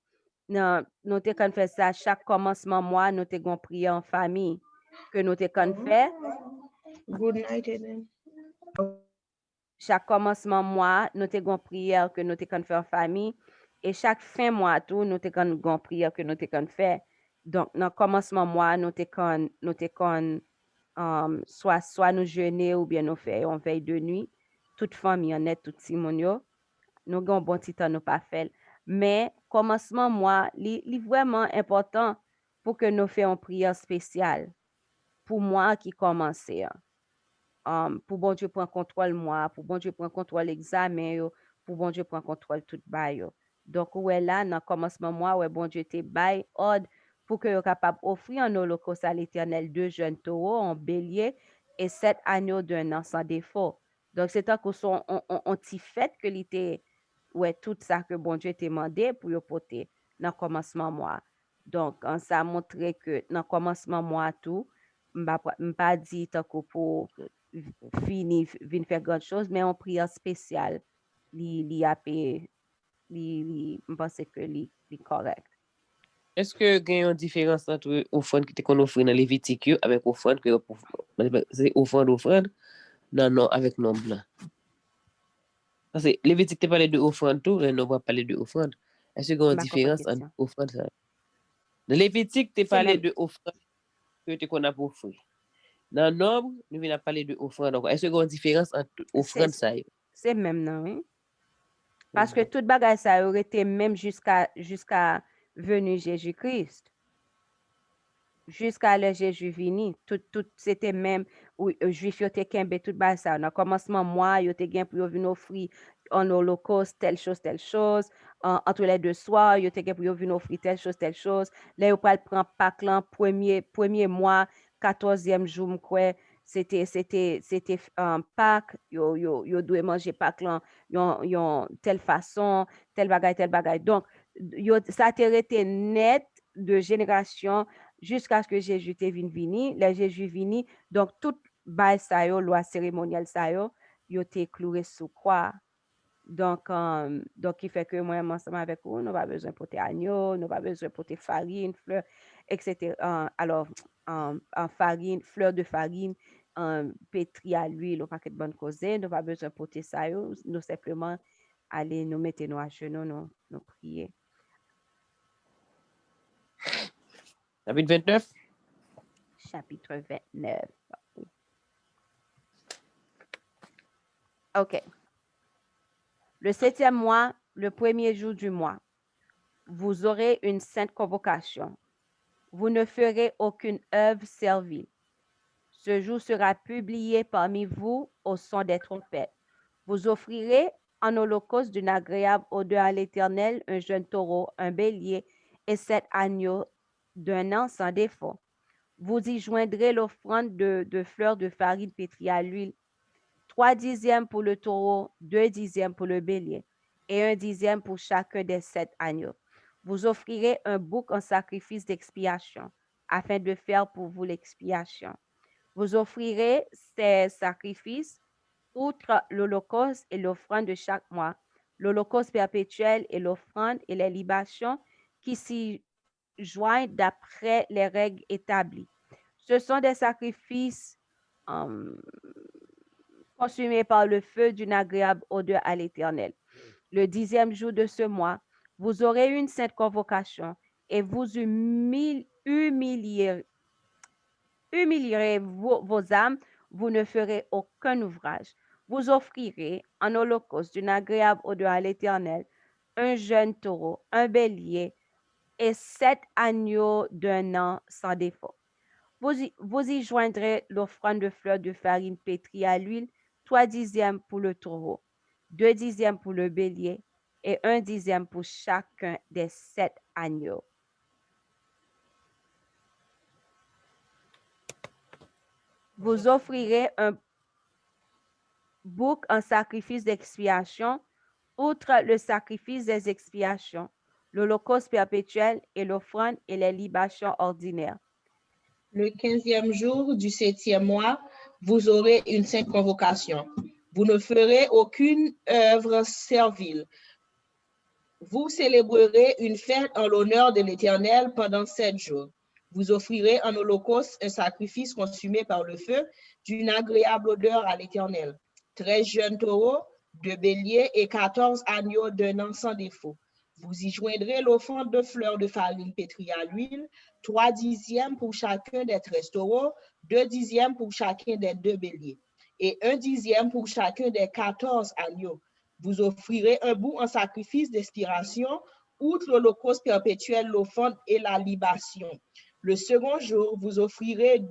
Speaker 1: Non, nous te qu'on fait ça chaque commencement mois, nous te gon prière en famille que nous te qu'on fait.
Speaker 2: Good night, Eden.
Speaker 1: Chaque commencement mois, nous te gon prière que nous te qu'on fait en famille. Et chaque fin mois, tout, nous te qu'on gon prière que nous te qu'on fait. Donc, dans commencement mois, nous te qu'on soit nous jeûner ou bien nous faire on veille de nuit. Toute famille en est, tout Simon yo. Nous avons bon petit temps nous pas fait. Mais commencement mois, li vraiment important pour que nous fassions une prière spéciale pour moi qui commençait. Pour bon Dieu prendre contrôle moi, pour bon Dieu prendre contrôle l'examen, pour bon Dieu prendre contrôle tout bail. Donc ouais là dans commencement mois ouais bon Dieu te bail ordre pour que yo capable offrir un holocauste à l'Éternel 2 jeunes taureaux en bélier et 7 agneaux d'un an sans défaut. Donc c'est un qu'on petit fait que l'été ouais, tout ça que bon Dieu t'a demandé pour yo porter dans le commencement mois. Donc, ça a montré que dans le commencement mois tout, m'pas dit tant que pour fini, venir faire grand chose, mais en prière spéciale, li a payé, je pense que li correct.
Speaker 3: Est-ce que il y a une différence entre offrande qui qu'on offre dans Lévitique avec offrande que c'est offrande non avec nom blanc. Parce que Lévitique te parlé de offrande tout, et non va parler de offrande. Est-ce qu'il y a une
Speaker 1: Ma comprends
Speaker 3: différence entre
Speaker 1: question.
Speaker 3: offrande ça? Dans Lévitique te
Speaker 1: C'est
Speaker 3: parlé
Speaker 1: même,
Speaker 3: de offrande que qu'on a pour offrir. Dans nombre, nous venons parler de offrande. Donc, est-ce qu'il y a une différence entre offrande ça?
Speaker 1: c'est même non, oui. Parce que toute bagage ça aurait été même jusqu'à venue Jésus-Christ. Jusqu'à le Jésus vini, tout c'était même où juif yo te kembe tout ba ça. Dans commencement mois, yo te gen pour yo venir offrir en holocauste telle chose, entre les deux soirs, yo te gen pour yo venir offrir telle chose. Là yo pral prend Pâques lan premier mois, 14e jour m'kwe, c'était Pâques, yo doit manger Pâques lan yon telle façon, tel bagay. Donc ça te rete net de génération jusqu'à ce que Jésus te vini, le Jésus vini, donc tout bail sa yo, loi cérémonielle sa yo te cloué sous croix. Donc, il fait que moi, ensemble avec vous, nous pas besoin de porter agneau, nous pas besoin de porter farine, fleurs, etc. Alors, en farine, fleurs de farine, pétri à l'huile, ou paquet de bonne cause, nous pas besoin de porter ça, nous simplement aller nous mettre nous à genoux, nous prier.
Speaker 3: Chapitre 29.
Speaker 1: Chapitre 29. OK. Le 7e mois, le premier jour du mois, vous aurez une sainte convocation. Vous ne ferez aucune œuvre servile. Ce jour sera publié parmi vous au son des trompettes. Vous offrirez en holocauste d'une agréable odeur à l'Éternel un jeune taureau, un bélier et 7 agneaux d'un an sans défaut. Vous y joindrez l'offrande de fleurs de farine pétrie à l'huile, 3 dixièmes pour le taureau, 2 dixièmes pour le bélier, et 1 dixième pour chacun des 7 agneaux. Vous offrirez un bouc en sacrifice d'expiation, afin de faire pour vous l'expiation. Vous offrirez ces sacrifices, outre l'holocauste et l'offrande de chaque mois, l'holocauste perpétuel et l'offrande et les libations qui s'y joignent d'après les règles établies. Ce sont des sacrifices consumés par le feu d'une agréable odeur à l'Éternel. Le 10e jour de ce mois, vous aurez une sainte convocation et vous humilierez vos âmes, vous ne ferez aucun ouvrage. Vous offrirez en holocauste d'une agréable odeur à l'Éternel un jeune taureau, un bélier et 7 agneaux d'un an sans défaut. Vous y joindrez l'offrande de fleurs de farine pétrie à l'huile, 3 dixièmes pour le taureau, 2 dixièmes pour le bélier et 1 dixième pour chacun des 7 agneaux. Vous offrirez un bouc en sacrifice d'expiation, outre le sacrifice des expiations, l'holocauste perpétuel et l'offrande et les libations ordinaires.
Speaker 2: Le 15e jour du 7e mois, vous aurez une sainte convocation. Vous ne ferez aucune œuvre servile. Vous célébrerez une fête en l'honneur de l'Éternel pendant 7 jours. Vous offrirez en holocauste un sacrifice consumé par le feu d'une agréable odeur à l'Éternel. 13 jeunes taureaux, 2 béliers et 14 agneaux d'un an sans défaut. Vous y joindrez l'offrande de fleurs de farine pétrie à l'huile, 3 dixièmes pour chacun des 13 taureaux, 2 dixièmes pour chacun des 2 béliers, et 1 dixième pour chacun des 14 agneaux. Vous offrirez un bouc en sacrifice d'expiration, outre l'holocauste perpétuel, l'offrande et la libation. Le second jour, vous offrirez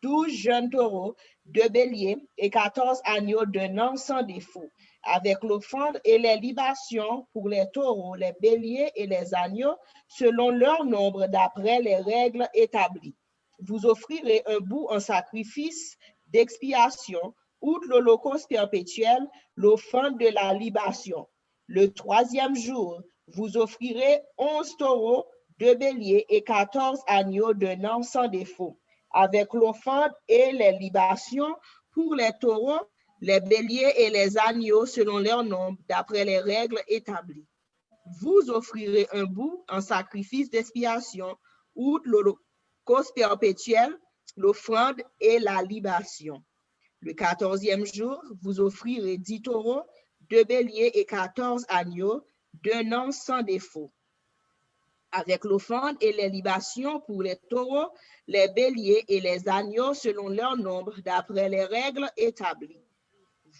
Speaker 2: 12 jeunes taureaux, 2 béliers et 14 agneaux d'un an sans défaut, avec l'offrande et les libations pour les taureaux, les béliers et les agneaux, selon leur nombre d'après les règles établies. Vous offrirez un bouc en sacrifice d'expiation, outre l'holocauste perpétuel, l'offrande de la libation. Le 3e jour, vous offrirez 11 taureaux, 2 béliers et 14 agneaux d'un an sans défaut, avec l'offrande et les libations pour les taureaux, les béliers et les agneaux selon leur nombre, d'après les règles établies. Vous offrirez un bouc en sacrifice d'expiation, outre l'holocauste perpétuel, l'offrande et la libation. Le 14e jour, vous offrirez 10 taureaux, 2 béliers et 14 agneaux d'un an sans défaut, avec l'offrande et les libations pour les taureaux, les béliers et les agneaux selon leur nombre, d'après les règles établies.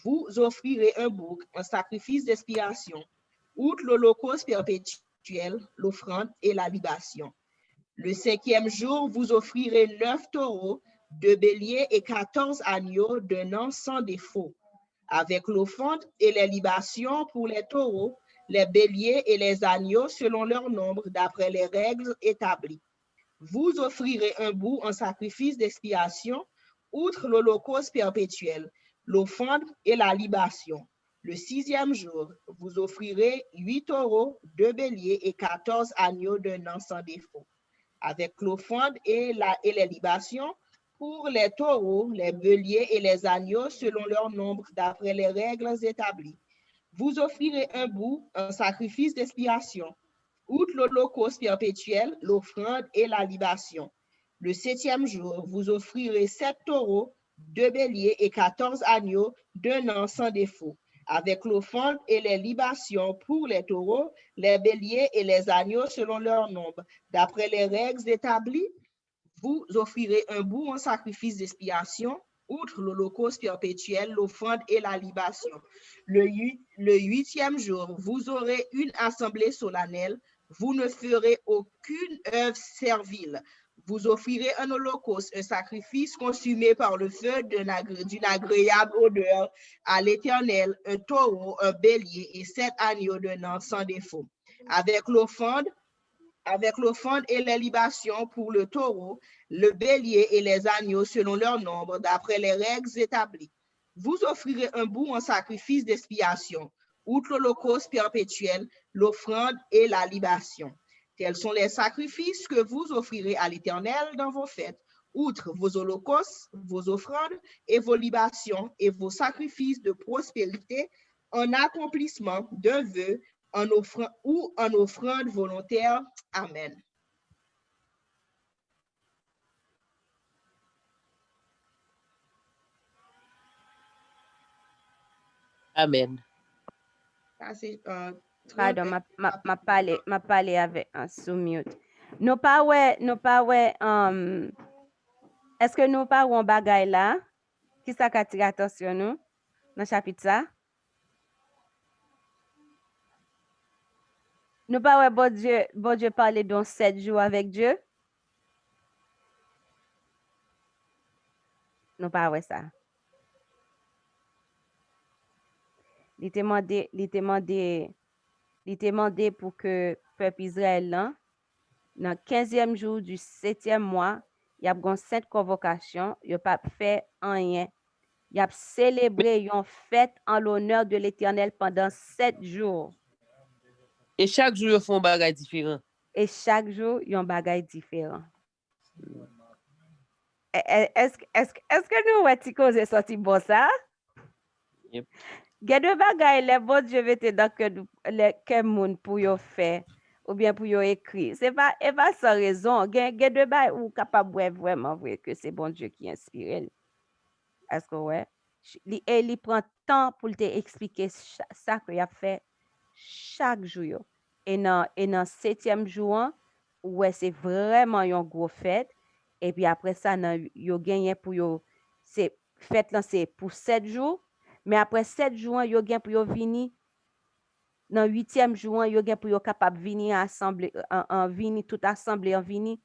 Speaker 2: Vous offrirez un bouc en sacrifice d'expiation, outre l'holocauste perpétuel, l'offrande et la libation. Le 5e jour, vous offrirez 9 taureaux, 2 béliers et 14 agneaux d'un an sans défaut, avec l'offrande et les libations pour les taureaux, les béliers et les agneaux selon leur nombre, d'après les règles établies. Vous offrirez un bouc en sacrifice d'expiation, outre l'holocauste perpétuel, l'offrande et la libation. Le 6e jour, vous offrirez 8 taureaux, 2 béliers et 14 agneaux d'un an sans défaut, avec l'offrande et les libations pour les taureaux, les béliers et les agneaux selon leur nombre, d'après les règles établies. Vous offrirez un bouc en sacrifice d'expiation, outre l'holocauste perpétuel, l'offrande et la libation. Le 7e jour, vous offrirez 7 taureaux, 2 béliers et 14 agneaux d'un an sans défaut, avec l'offrande et les libations pour les taureaux, les béliers et les agneaux selon leur nombre. D'après les règles établies, vous offrirez un bouc en sacrifice d'expiation, outre l'holocauste perpétuel, l'offrande et la libation. Le 8e jour, vous aurez une assemblée solennelle. Vous ne ferez aucune œuvre servile. Vous offrirez un holocauste, un sacrifice consumé par le feu d'une agréable odeur à l'Éternel, un taureau, un bélier et 7 agneaux d'un an sans défaut, avec l'offrande et les libations pour le taureau, le bélier et les agneaux selon leur nombre, d'après les règles établies. Vous offrirez un bouc en sacrifice d'expiation, outre l'holocauste perpétuel, l'offrande et la libation. Tels sont les sacrifices que vous offrirez à l'Éternel dans vos fêtes, outre vos holocaustes, vos offrandes et vos libations et vos sacrifices de prospérité en accomplissement d'un vœu en offrande volontaire. Amen.
Speaker 3: Amen.
Speaker 2: Ça, c'est,
Speaker 1: Pardon, ma parlé avec un sous mute. Nous pas ouais, est-ce que nous pas un bagay là qui ça attire attention nous dans chapitre ça? Nous pas ouais bon Dieu parler dans 7 jours avec Dieu? Nous pas ouais ça. Il te demandé pour que peuple Israël là, dans le 15e jour du 7e mois, il y a une sainte convocation, il n'y a pas fait rien. Il a célébré une fête en l'honneur de l'Éternel pendant 7 jours.
Speaker 3: Et chaque jour, ils font un bagage différent.
Speaker 1: Et chaque jour, il y a un bagage différent. Est-ce que nous, ouais, cause sorti bon ça?
Speaker 3: Yep.
Speaker 1: Il y a deux bagages, les bon Dieu mettez dans que monde pour yo faire ou bien pour yo écrire. C'est pas sans raison. Il y a deux bagages où capable vraiment vrai que c'est bon Dieu qui inspire. Est-ce que ouais? Et il prend temps pour te expliquer ça qu'il a fait chaque jour. Et dans 7e jour, ouais, c'est vraiment une grosse fête. Et puis après ça, yo gagné pour yo, c'est fête là, c'est pour 7 jours. Mais après 7 jours, yo gagné pour yo venir. Dans 8e jour, yo gagné pour yo capable venir assembler, en venir, tout assemblée en venir.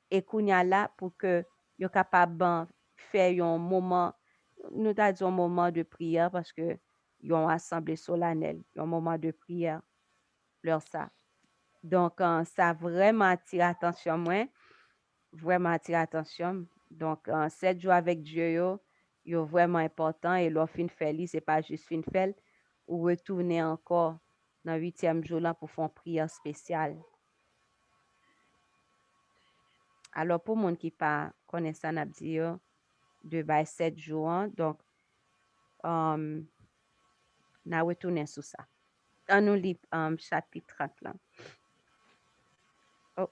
Speaker 1: Et kounya là pour que yo capable faire un moment, nous t'as dit un moment de prière parce que ils ont assemblée solennelle, un moment de prière, leur ça. Donc, ça vraiment attire attention moi, vraiment attire attention. Donc, 7 jours avec Dieu, yo vraiment important et leur fin fait, c'est pas juste fin fait, ou retourner encore dans 8e jour là pour faire une prière spéciale. Alors, pour moun qui pas connaît ça, n'a dit yo, 2 by 7 jours, hein, donc, n'a retourné sur ça. On nous lit chapitre 30 là. Oh,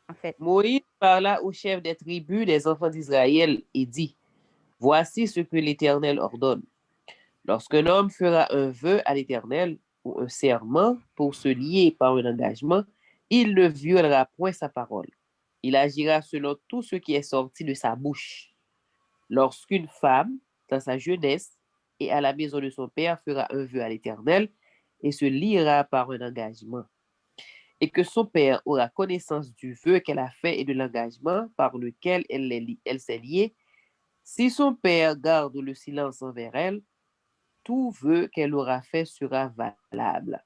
Speaker 1: en fait,
Speaker 3: Moïse parla au chef des tribus des enfants d'Israël et dit, voici ce que l'Éternel ordonne. Lorsqu'un homme fera un vœu à l'Éternel ou un serment pour se lier par un engagement, il ne violera point sa parole. Il agira selon tout ce qui est sorti de sa bouche. Lorsqu'une femme, dans sa jeunesse et à la maison de son père, fera un vœu à l'Éternel et se liera par un engagement, et que son père aura connaissance du vœu qu'elle a fait et de l'engagement par lequel elle s'est liée, si son père garde le silence envers elle, tout vœu qu'elle aura fait sera valable,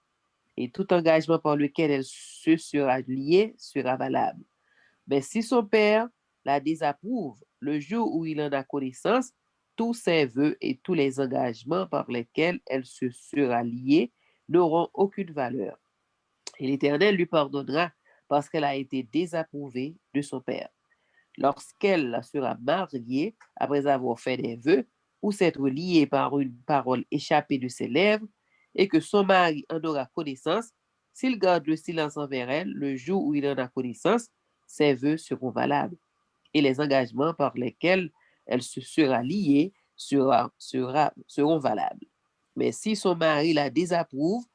Speaker 3: et tout engagement par lequel elle se sera liée sera valable. Mais si son père la désapprouve, le jour où il en a connaissance, tous ses vœux et tous les engagements par lesquels elle se sera liée n'auront aucune valeur. Et l'Éternel lui pardonnera parce qu'elle a été désapprouvée de son père. Lorsqu'elle sera mariée, après avoir fait des vœux, ou s'être liée par une parole échappée de ses lèvres, et que son mari en aura connaissance, s'il garde le silence envers elle, le jour où il en a connaissance, ses vœux seront valables, et les engagements par lesquels elle se sera liée seront valables. Mais si son mari la désapprouve,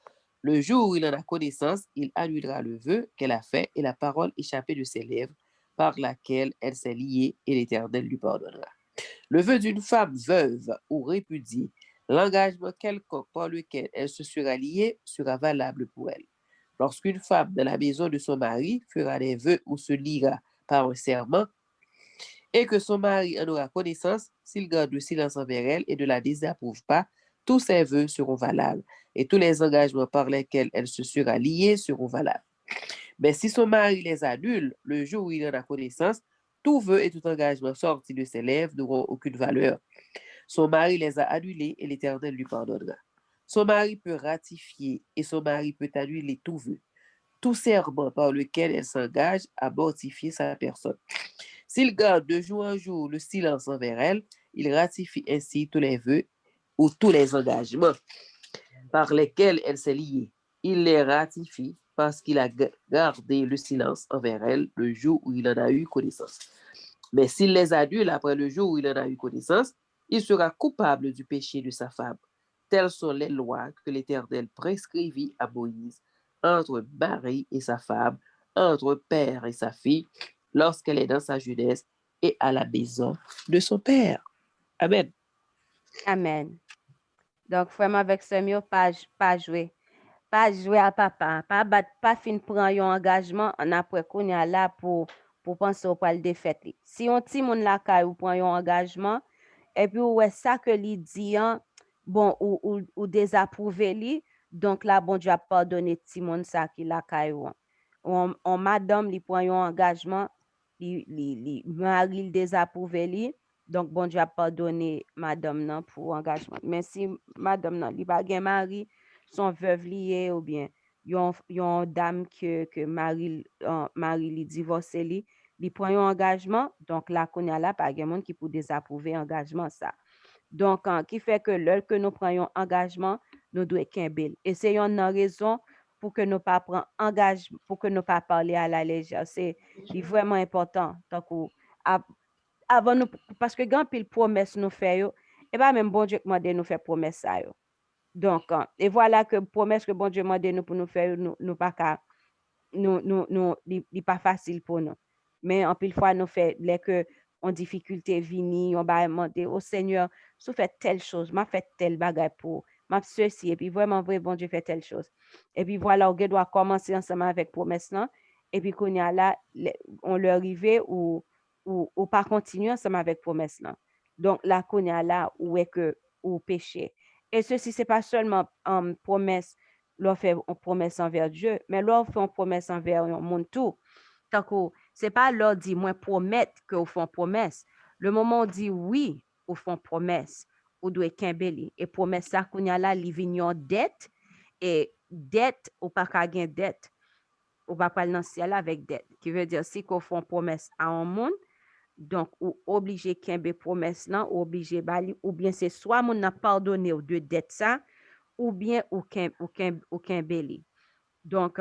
Speaker 3: le jour où il en a connaissance, il annulera le vœu qu'elle a fait et la parole échappée de ses lèvres par laquelle elle s'est liée, et l'Éternel lui pardonnera. Le vœu d'une femme veuve ou répudiée, l'engagement quelconque par lequel elle se sera liée sera valable pour elle. Lorsqu'une femme dans la maison de son mari fera des vœux ou se liera par un serment, et que son mari en aura connaissance, s'il garde le silence envers elle et ne la désapprouve pas, tous ses vœux seront valables, et tous les engagements par lesquels elle se sera liée seront valables. Mais si son mari les annule, le jour où il en a connaissance, tout vœu et tout engagement sorti de ses lèvres n'auront aucune valeur. Son mari les a annulés et l'Éternel lui pardonnera. Son mari peut ratifier et son mari peut annuler tout vœu, tout serment par lequel elle s'engage à mortifier sa personne. S'il garde de jour en jour le silence envers elle, il ratifie ainsi tous les vœux ou tous les engagements par lesquels elle s'est liée. Il les ratifie parce qu'il a gardé le silence envers elle le jour où il en a eu connaissance. Mais s'il les annule après le jour où il en a eu connaissance, il sera coupable du péché de sa femme. Telles sont les lois que l'Éternel prescrivit à Moïse entre mari et sa femme, entre père et sa fille, lorsqu'elle est dans sa jeunesse et à la maison de son père. Amen.
Speaker 1: amen. Donc, vraiment avec ce mot, pas jouer. Pas jouer à papa. Pas fin prendre un engagement en après qu'on y a là pour penser au poil de fête. Si on ti moun la kay ou prend un engagement, et puis ouais ça que li dit, bon, ou désapprouvé li, donc là, bon Dieu a pardonné ti moun ça qui la kay ou. On madame li prend un engagement, li mari désapprouvé li, donc bon Dieu a pardonné madame nan pour engagement. Mais si madame nan li pa gen mari, son veuve lié ou bien yon dame que mari li divorce li prend un engagement, donc là konya la pa gen moun qui pour désapprouver engagement ça. Donc qui fait que l'heure que nous prenons engagement, nous doit kembel. Et c'est une raison pour que nous pas prendre engagement, pour que nous pas parler à la légère. C'est vraiment important. Donc avant nous, parce que quand pile promesse nous fait yo, et pas même bon Dieu demande nous faire promesse ça yo. Donc et voilà que promesse que bon Dieu demande nous pour nous faire nous pas qu'à nous pas facile pour nous. Mais en pile fois nous fait les que en difficulté vini, on va demander au Seigneur, sou fait telle chose, m'a fait tel bagay pour m'a ceci et puis vraiment vrai bon Dieu fait telle chose. Et puis voilà, on doit commencer ensemble avec promesse là et puis qu'on y a là on leur arrivé ou pas continuer ensemble avec promesse là. Donc là qu'on y a là où est que ou péché. Et ceci c'est pas seulement promesse l'on fait une promesse envers Dieu, mais l'on fait une promesse envers le monde tout. Tant que c'est pas leur dit moi promettre que vous font promesse. Le moment où on dit oui, vous font promesse, ou doit kembeli et promesse ça qu'on y a là li vinn en dette Et dette, ou pas qu'à gain dette, ou pas pas dans le ciel avec dette. Qui veut dire, si qu'on fait une promesse à un monde, donc, ou obligé qu'un promesse là, ou obligé bali, ou bien c'est soit mon n'a pardonné ou de dette ça, ou bien aucun belli. Donc,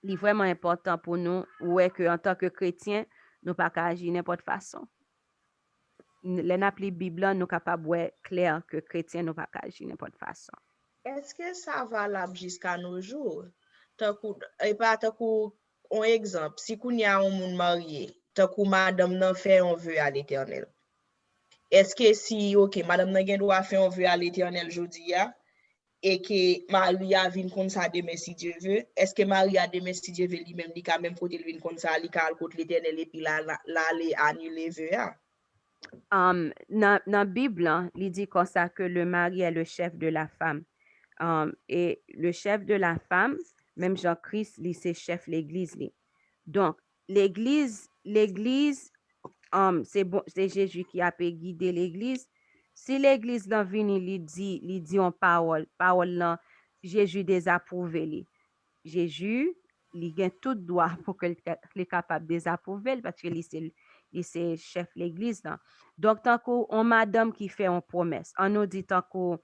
Speaker 1: il est vraiment important pour nous, ouais, que en tant que chrétien, nous pas qu'à agir n'importe façon. Les appli Bible, nous capable ouais clair que chrétien nous pas qu'à agir n'importe façon.
Speaker 2: Est-ce que ça valable jusqu'à nos jours? Et pas tant un exemple, si qu'on y a un monde marié, tant que madame n'a fait un vœu à l'Éternel. Est-ce que si, ok, madame n'a doit faire un vœu à l'Éternel aujourd'hui, et que Marie a vu comme ça demain si Dieu veut, est-ce que Marie a demain si Dieu veut lui-même, il quand même côté lui comme ça, il a côté l'Éternel et puis là, les annuler vœu?
Speaker 1: Dans la Bible, hein, il dit comme ça que le mari est le chef de la femme. Et le chef de la femme, même Jean-Christ, c'est chef l'Église. Donc, l'Église, c'est bon, c'est Jésus qui a pu guider l'Église. Si l'Église là vient, il dit en parole là, Jésus désapprouvé. Jésus, il a tout droit pour qu'il soit capable de désapprouver parce que c'est chef l'Église là. Donc, tant qu'on madame qui fait une promesse, on nous dit tant qu'on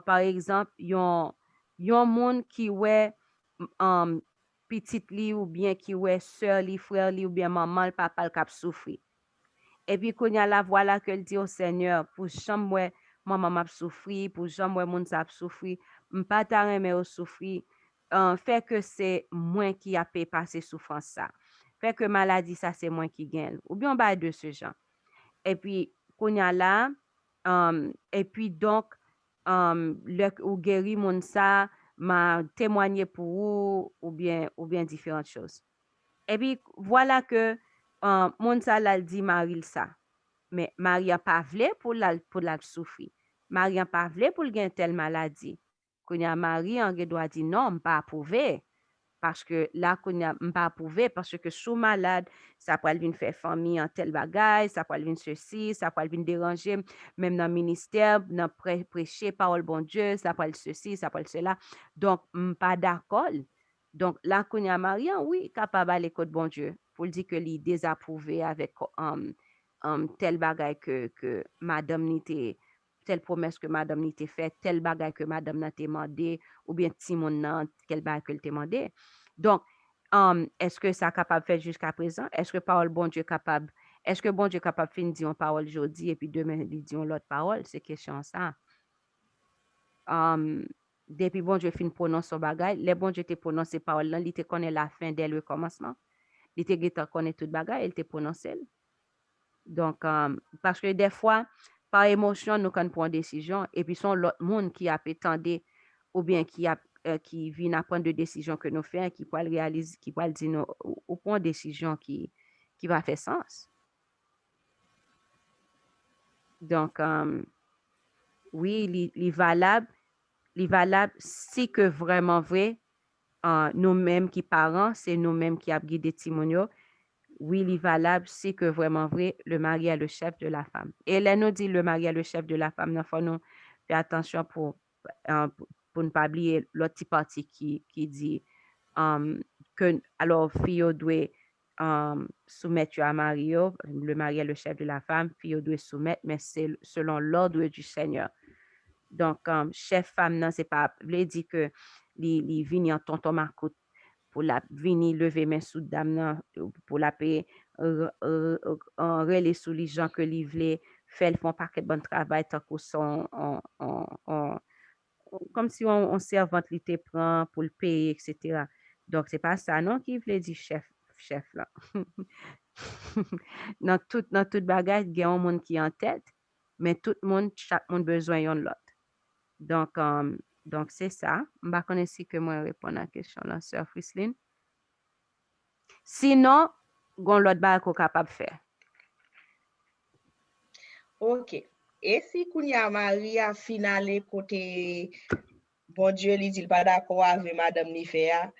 Speaker 1: par exemple, yon monde qui ouais petite li ou bien qui ouais sœur li, frère li ou bien maman, le papa le cap souffrir. Et puis qu'on y a la voilà que dit au Seigneur pour chambre ouais maman m'a souffrir, pour chambre ouais moun sa souffrir, m'pas ta remet au souffrir. Fait que c'est moi qui a payé passer souffrance ça. Fait que maladie ça c'est moi qui gagne. Ou bien bah de ce genre. Et puis qu'on y a là et puis donc ou guéri moun ça m'a témoigné pour vous ou bien différentes choses. Et puis voilà que moun ça l'a dit Marie ça. Mais Marie a pas voulu pour la souffrir. Marie a pas voulu pour gagner telle maladie. Quand y a Marie on doit dire non, pas approuvé. Parce que là, qu'on n'a pas approuvé, parce que sous malade, ça peut venir faire famille en tel bagaille, ça peut venir ceci, ça peut venir déranger, même dans le ministère, dans prêcher parole bon Dieu, ça peut ceci, ça peut cela. Donc, pas d'accord. Donc, là, qu'on a Marie, oui, capable d'aller côté bon Dieu, pour dire que lui désapprouvé avec tel bagaille que madame n'était telle promesse que madame n'était faite, tel bagaille que madame n'a demandé, ou bien Timon n'a quel bagaille que demandé. Donc, est-ce que ça capable de faire jusqu'à présent? Est-ce que parole bon Dieu capable? Est-ce que bon Dieu capable de dire une parole aujourd'hui et puis demain il dit l'autre parole? C'est question ça. Depuis bon Dieu fin prononce son bagage, les bon Dieu te prononce ces paroles là, il te connaît la fin dès le commencement. Il te connaît tout bagage, il te prononce. Donc, parce que des fois, par émotion, nous quand prendre une décision, et puis son l'autre monde qui a prétendu, ou bien qui vient à prendre des décisions que nous faisons, qui peut réaliser, qui peut dire nous, ou prendre une décision qui va faire sens. Donc, oui, il est valable si que vraiment vrai, nous-mêmes qui parents, c'est nous-mêmes qui avons guidé Timonio. Oui, il est valable si que vraiment vrai, le mari est le chef de la femme. Et là, nous dit le mari est le chef de la femme. Il faut nous faire attention pour ne pas oublier l'autre petit partie qui dit que alors, fille doit soumettre à mari. Le mari est le chef de la femme, fille doit soumettre, mais c'est selon l'ordre du Seigneur. Donc, chef femme, non, c'est pas, veut dire que il vient en tonton Marcotte pour la venir lever main sous dame pour la payer relais sous les gens que li vle faire font paquet bon travail tant qu'on son comme si on servante li te prend pour le payer etc. Donc c'est pas ça non qui veut dire chef là. dans toute bagage il y a un monde qui est en tête mais tout le monde chaque monde besoin de l'autre. Donc c'est ça. Je ne connais pas que moi répondre à la question là sœur Frislin. Sinon, gon l'autre bagay qu'on capable faire.
Speaker 2: OK. Et si Kounia Marie a finalé côté bon Dieu lui dit pas d'accord avec madame ni faire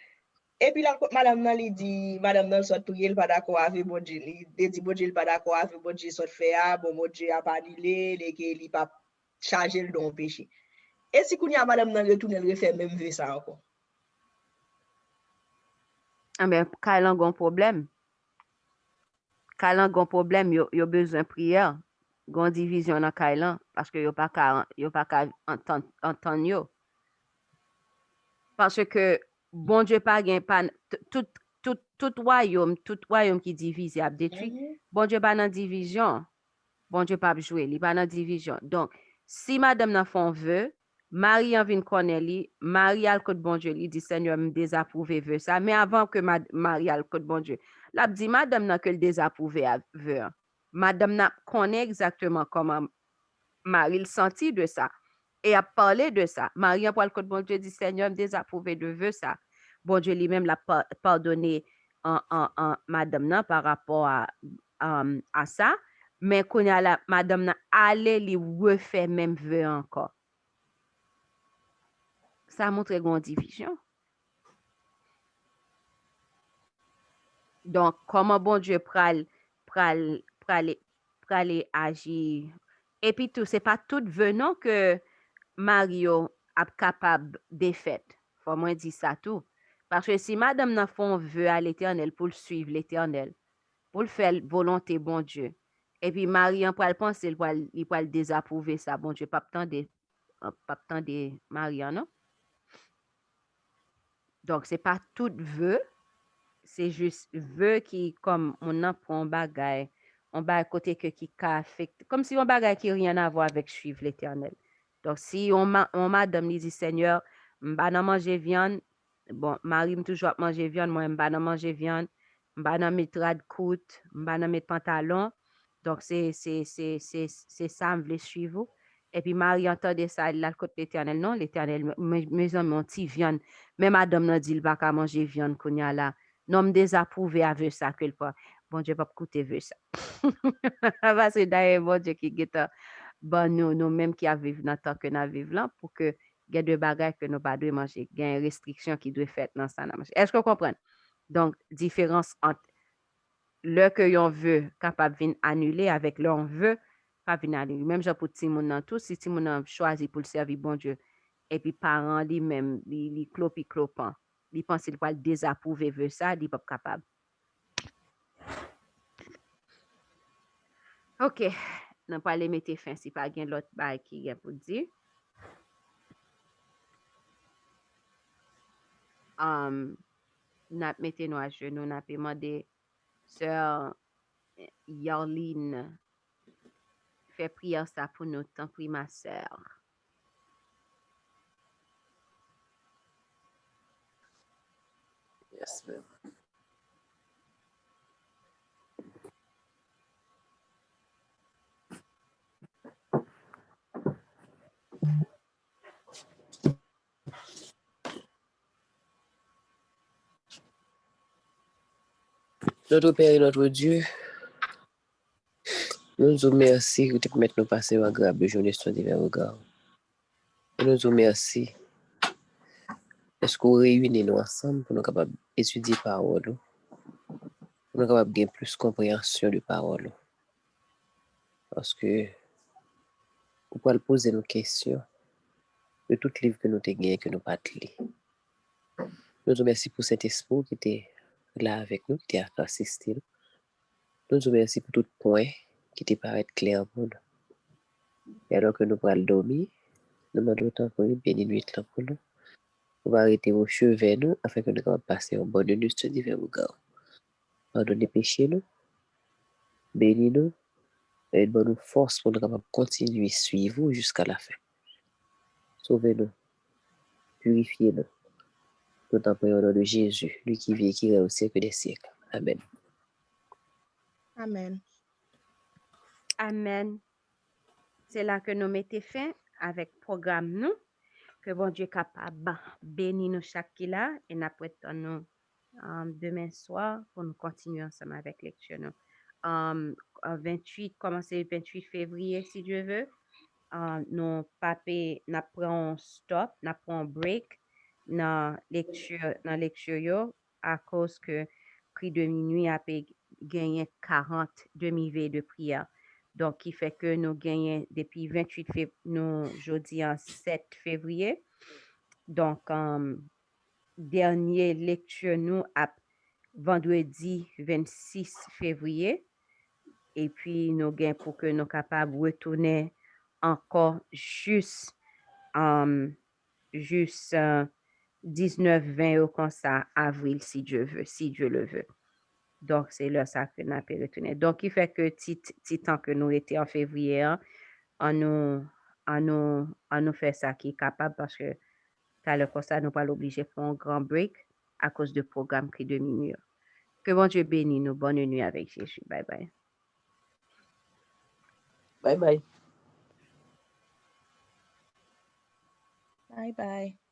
Speaker 2: et puis la madame nan lui dit madame nan soit prier pas d'accord avec bon Dieu il dit bon Dieu pas d'accord avec bon Dieu soit faire bon Dieu a pas annulé les que il pas charger le don péché. Et si qu'on y a madame nan retourne, elle refait même vœu ça encore.
Speaker 1: Ah ben, Kailan gon problème. Kailan gon problème, yo besoin prière. Gon division dans Kailan parce que yo pas ka entendre yo. Parce que bon Dieu pas gen pas tout royaume qui divise a détruit. Bon Dieu pas dans division. Bon Dieu pas jouer, li pas dans division. Donc, si madame nan font vœu, Marie en vient connaître li, Marie al côté bon Dieu, li dit Seigneur me désapprouvé vœu ça, mais avant que Marie al côté bon Dieu, l'a dit madame nan que le désapprouvé vœu. Madame n'a connaît exactement comment Marie le senti de ça et a parlé de ça. Marie a le côté bon Dieu dit Seigneur me désapprouvé de vœu ça. Bon Dieu lui-même l'a pardonné en madame nan par rapport à ça. Mais quand la madame n'a allé li refait même vœu encore. Ça montre une division. Donc, comment bon Dieu pral agir. Et puis tout, c'est pas tout venant que Mario est capable de faire. Faut moi dire ça tout. Parce que si madame n'a font vœu à l'éternel pour le suivre l'éternel, pour le faire volonté bon Dieu. Et puis Marie en pral penser il pral désapprouver ça bon Dieu pas tant de Marie non. Donc c'est pas tout vœu, c'est juste vœu qui comme on en prend bagay, on va côté que qui affecte comme si on bagay qui rien à voir avec suivre l'éternel. Donc si on madame dit Seigneur, m'pa nan manger viande, bon Marie me toujours manger viande, moi m'pa nan manger viande. M'ba nan mettre rad kout, m'ba nan mettre pantalon. Donc, c'est ça, me voulais suivre. Et puis, Marie entendait ça, là, le côté l'éternel. Non, l'éternel, mes hommes ont dit viande. Mais madame n'a dit, il va pas manger viande, qu'on y a là. Non, me désapprouvé avec ça, quelque part. Bon Dieu, pas coûter veut ça. Parce que d'ailleurs, bon Dieu, qui est bon, nous-mêmes qui vivons dans le temps que nous vivons là, pour que il y ait des bagages que nous pas de manger. Il y a une restriction qui doit être faite dans ça. Est-ce que vous comprenez? Donc, différence entre le que yon veut capable de annuler avec le on veut pas venir annuler. Même genre pour Timon nan tout, si Timon nan choisi pour le servir bon Dieu, et puis parents lui même li clopan, li pense il va le désapprouver veut ça, il pas capable. OK, n'a pas les mettre fin si pas gen l'autre bail qui gen pour dire. N'a mettez nous à genoux, n'a demandé sœur Yarline fait prière ça pour nous, tant prie ma sœur.
Speaker 3: Yes, ma'am. Notre Père et notre Dieu, nous nous remercions de te permettre de nous passer une agréable journée sur divers regards. Nous nous remercions parce qu'on réunit nous ensemble pour nous capables d'étudier la parole, pour nous capables de gagner plus de compréhension de parole. Parce que vous pouvez poser nos questions de tout livre que nous avons gagné, que nous n'avons pas lu. Nous nous remercions pour cet esprit qui était là avec nous, qui était assisté. Nous nous remercions pour tout point qui te paraît clair pour nous. Et alors que nous pourrons dormir, nous demandons autant pour nous, béni nuit là pour nous. On va arrêter vos cheveux vers nous afin que nous puissions passer en bonne nuit sur divers regards. Pardonnez péché nous, bénis nous, et donne-nous force pour nous continuer à suivre jusqu'à la fin. Sauvez-nous, purifiez-nous. Nous t'en prions au nom de Jésus, lui qui vit et qui règne au siècle des siècles. Amen.
Speaker 2: Amen.
Speaker 1: Amen. C'est là que nous mettons fin avec le programme nous. Que bon Dieu capable bénir nous chaque qui là et nous nous demain soir pour nous continuer ensemble avec lecture nous. 28 commencer le 28 février si Dieu veut. Nous papé n'a prend stop, n'a prend break dans lecture yo à cause que prix de minuit a gagné 40 demi-veille de prière. Donc, qui fait que nous gagnons depuis 28 février, nous, jeudi en 7 février. Donc, dernier lecture, nous, à vendredi 26 février. Et puis, nous gagnons pour que nous capables de retourner encore juste 19-20 comme ça, avril, si Dieu veut, si Dieu le veut. Donc, c'est là ça que nous avons retourné. Donc, il fait que petit temps que nous étions en février, hein, on nous fait ça qui est capable parce que t'as le constat, nous pas l'obliger pour un grand break à cause du programme qui diminue. Que bon Dieu bénisse nous. Bonne nuit avec Jésus. Bye bye.
Speaker 3: Bye bye.
Speaker 2: Bye bye.